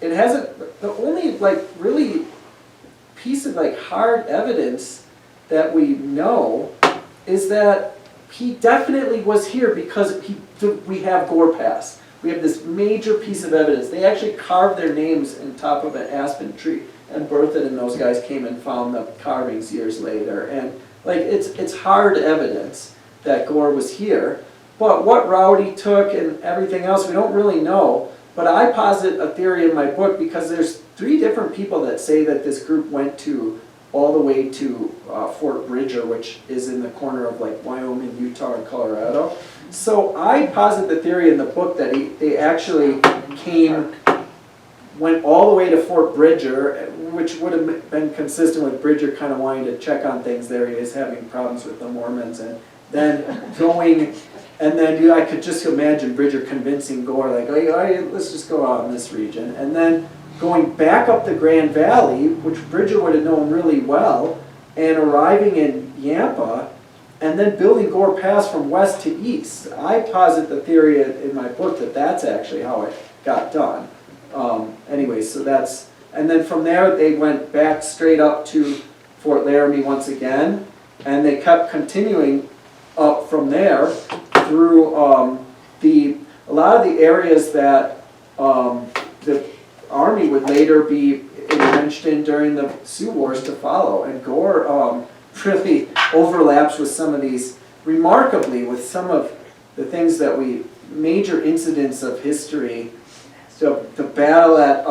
B: hasn't, the only like really piece of like hard evidence that we know is that he definitely was here because we have Gore Pass. We have this major piece of evidence. They actually carved their names on top of an aspen tree, and Berthoud and those guys came and found the carvings years later. And like it's hard evidence that Gore was here. But what route he took and everything else, we don't really know. But I posit a theory in my book because there's 3 different people that say that this group went all the way to Fort Bridger, which is in the corner of like Wyoming, Utah, and Colorado. So I posit the theory in the book that they actually went all the way to Fort Bridger, which would have been consistent with Bridger kind of wanting to check on things there. He is having problems with the Mormons, and then going. And then I could just imagine Bridger convincing Gore, like, hey, let's just go out in this region. And then going back up the Grand Valley, which Bridger would have known really well, and arriving in Yampa, and then building Gore Pass from west to east. I posit the theory in my book that that's actually how it got done. Anyway, so that's, and then from there they went back straight up to Fort Laramie once again, and they kept continuing up from there through a lot of the areas that the Army would later be entrenched in during the Sioux Wars to follow. And Gore really overlaps with some of these, remarkably, with some of the things that major incidents of history. So the battle at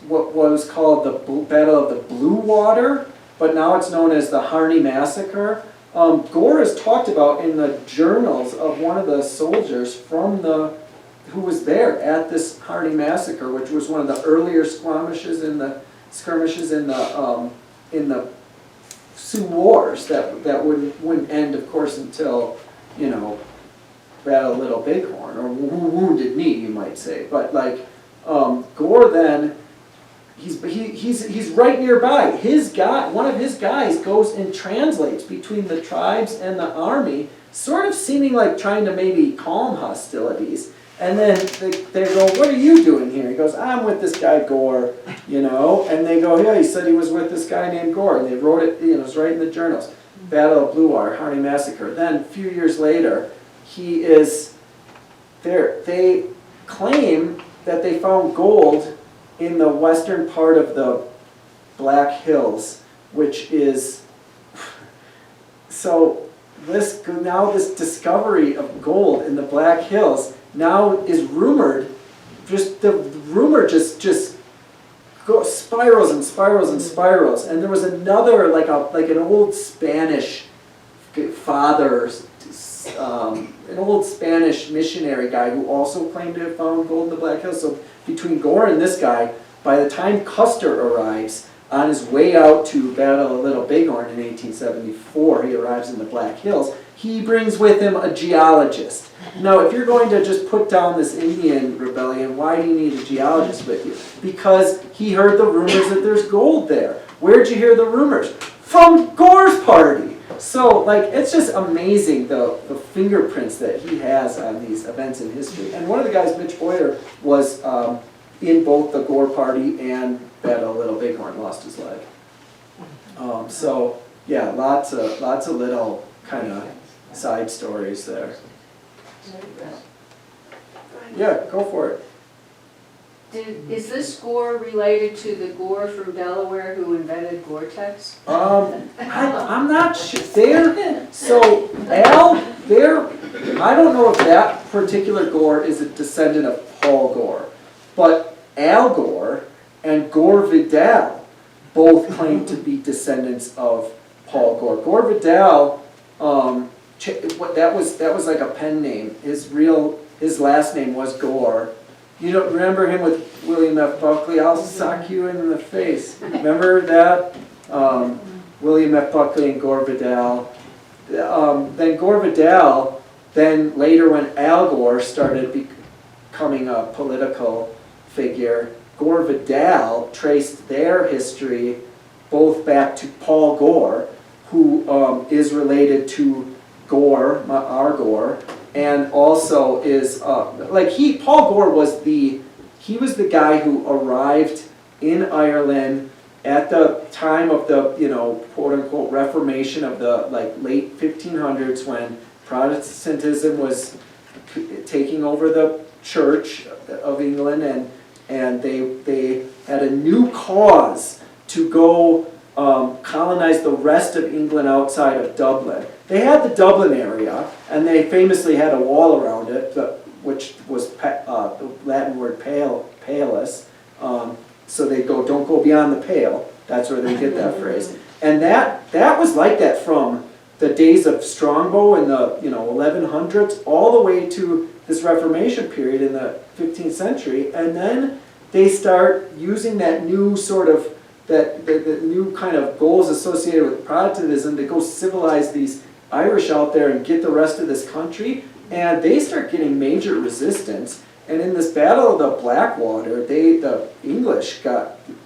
B: what was called the Battle of the Blue Water, but now it's known as the Harney Massacre. Gore is talked about in the journals of one of the soldiers who was there at this Harney Massacre, which was one of the earlier skirmishes in the Sioux Wars that wouldn't end, of course, until, you know, Battle of Little Bighorn, or Wounded Knee, you might say. But like Gore then. He's right nearby. One of his guys goes and translates between the tribes and the army, sort of seeming like trying to maybe calm hostilities. And then they go, what are you doing here? He goes, I'm with this guy Gore, you know. And they go, yeah, he said he was with this guy named Gore. And they wrote it, you know, it's right in the journals. Battle of Blue Water, Harney Massacre. Then a few years later, he is there. They claim that they found gold in the western part of the Black Hills, which is, so this discovery of gold in the Black Hills now is rumored, the rumor just goes spirals and spirals and spirals. And there was another, like an old Spanish father, an old Spanish missionary guy who also claimed to have found gold in the Black Hills. So between Gore and this guy, by the time Custer arrives, on his way out to battle Little Bighorn in 1874, he arrives in the Black Hills. He brings with him a geologist. Now, if you're going to just put down this Indian rebellion, why do you need a geologist with you? Because he heard the rumors that there's gold there. Where'd you hear the rumors? From Gore's party. So, like, it's just amazing the fingerprints that he has on these events in history. And one of the guys, Mitch Boyer, was in both the Gore party and Battle of Little Bighorn, lost his leg. So yeah, lots of little kind of side stories there. Yeah, go for it.
E: Is this Gore related to the Gore from Delaware who invented Gore-Tex?
B: I'm not sure. I don't know if that particular Gore is a descendant of Paul Gore, but Al Gore and Gore Vidal both claim to be descendants of Paul Gore. Gore Vidal, that was like a pen name. His last name was Gore. You don't remember him with William F. Buckley? I'll sock you in the face. Remember that? William F. Buckley and Gore Vidal. Then Gore Vidal, then later when Al Gore started becoming a political figure, Gore Vidal traced their history both back to Paul Gore, who is related to Gore, our Gore, and also is Paul Gore was the guy who arrived in Ireland at the time of the quote unquote Reformation of the late 1500s, when Protestantism was taking over the Church of England, and they had a new cause to go colonize the rest of England outside of Dublin. They had the Dublin area, and they famously had a wall around it, which was the Latin word palus. So they go, don't go beyond the pale. That's where they get that phrase. And that was like that from the days of Strongbow in the 1100s all the way to this Reformation period in the 15th century. And then they start using that new sort of the new kind of goals associated with Protestantism to go civilize these Irish out there and get the rest of this country. And they start getting major resistance. And in this battle of the Blackwater, the English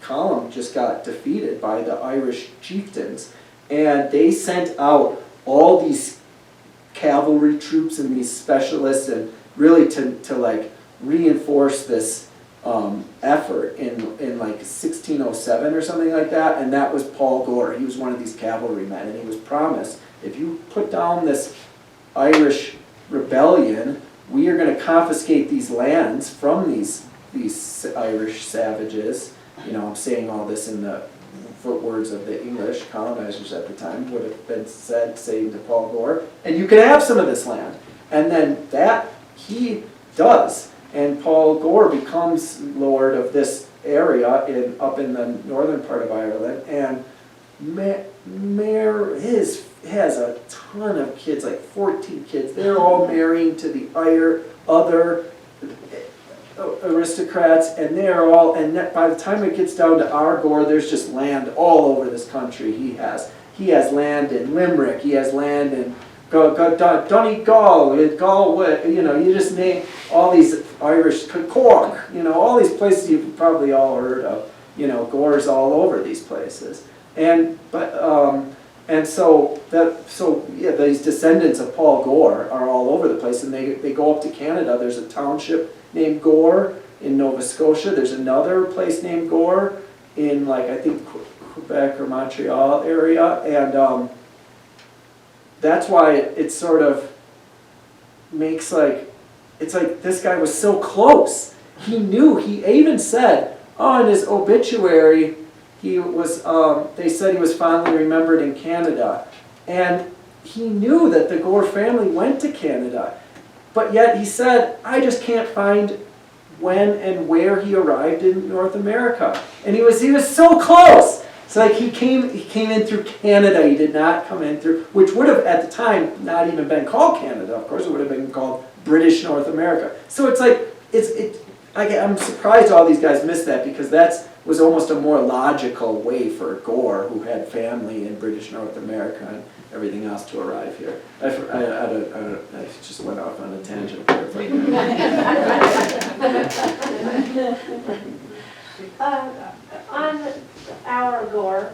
B: column just got defeated by the Irish chieftains. And they sent out all these cavalry troops and these specialists, and really to reinforce this effort in 1607 or something like that. And that was Paul Gore. He was one of these cavalrymen, and he was promised, if you put down this Irish rebellion, we are going to confiscate these lands from these Irish savages. I'm saying all this in the footwords of the English colonizers at the time, would have been saying to Paul Gore, and you can have some of this land. And then that he does, and Paul Gore becomes lord of this area up in the northern part of Ireland, and has a ton of kids, like 14 kids. They're all marrying to the other aristocrats, and by the time it gets down to our Gore, there's just land all over this country. He has land in Limerick, he has land in Donegal, Galway, you just name all these Irish, Cork, all these places you've probably all heard of. Gore's all over these places. And so yeah, these descendants of Paul Gore are all over the place, and they go up to Canada. There's a township named Gore in Nova Scotia. There's another place named Gore in, like, I think Quebec or Montreal area, and that's why it sort of makes it's like this guy was so close. He knew, he even said, in his obituary, he was, they said he was fondly remembered in Canada. And he knew that the Gore family went to Canada. But yet he said, I just can't find when and where he arrived in North America. And he was so close. It's like he came in through Canada. He did not come in through, which would have at the time not even been called Canada. Of course, it would have been called British North America. So it's like, I'm surprised all these guys missed that, because that was almost a more logical way for Gore, who had family in British North America and everything else, to arrive here. I just went off on a tangent there.
C: On our Gore,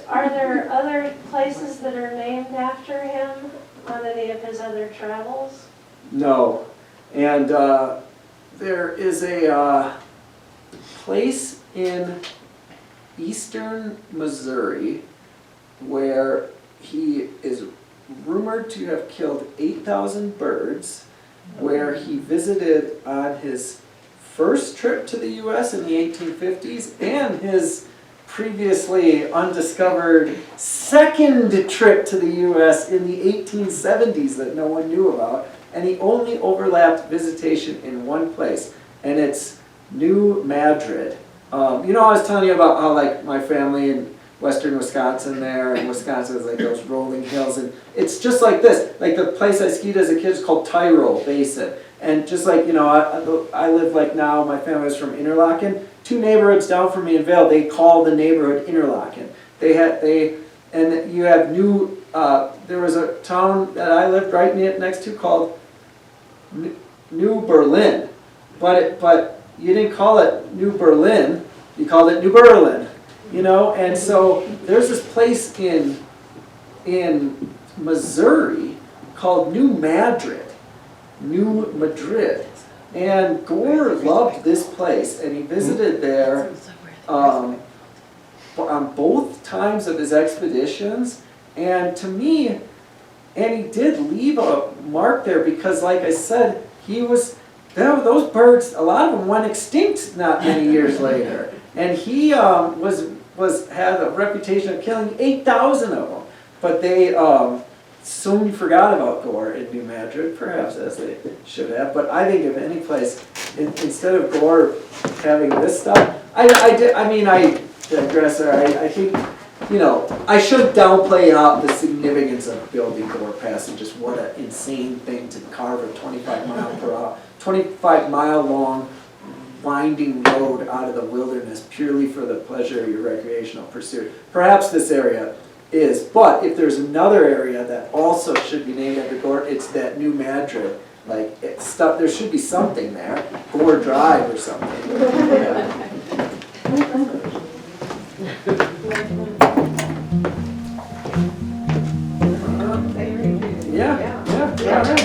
C: are there other places that are named after him on any of his other travels?
B: No. And there is a place in eastern Missouri where he is rumored to have killed 8,000 birds, where he visited on his first trip to the U.S. in the 1850s and his previously undiscovered second trip to the U.S. in the 1870s that no one knew about. And he only overlapped visitation in one place, and it's New Madrid. I was telling you about how, like, my family in western Wisconsin there, and Wisconsin is like those rolling hills, and it's just like this. Like, the place I skied as a kid is called Tyrol Basin. And just like, I live, like, now, my family is from Interlaken. 2 neighborhoods down from me in Vail, they call the neighborhood Interlaken. And you have there was a town that I lived right next to called New Berlin. But you didn't call it New Berlin, you called it New Berlin. And so there's this place in Missouri called New Madrid. And Gore loved this place, and he visited there on both times of his expeditions. And to me, and he did leave a mark there, because, like I said, those birds, a lot of them went extinct not many years later. And he had a reputation of killing 8,000 of them. But they soon forgot about Gore in New Madrid, perhaps as they should have. But I think if any place, instead of Gore having this stuff, I digress there. I think, I should downplay out the significance of building Gore Pass, and just what an insane thing to carve a 25 mile long winding road out of the wilderness purely for the pleasure of your recreational pursuit. Perhaps this area is, but if there's another area that also should be named after Gore, it's that New Madrid. Like, there should be something there, Gore Drive or something. Yeah. Yeah.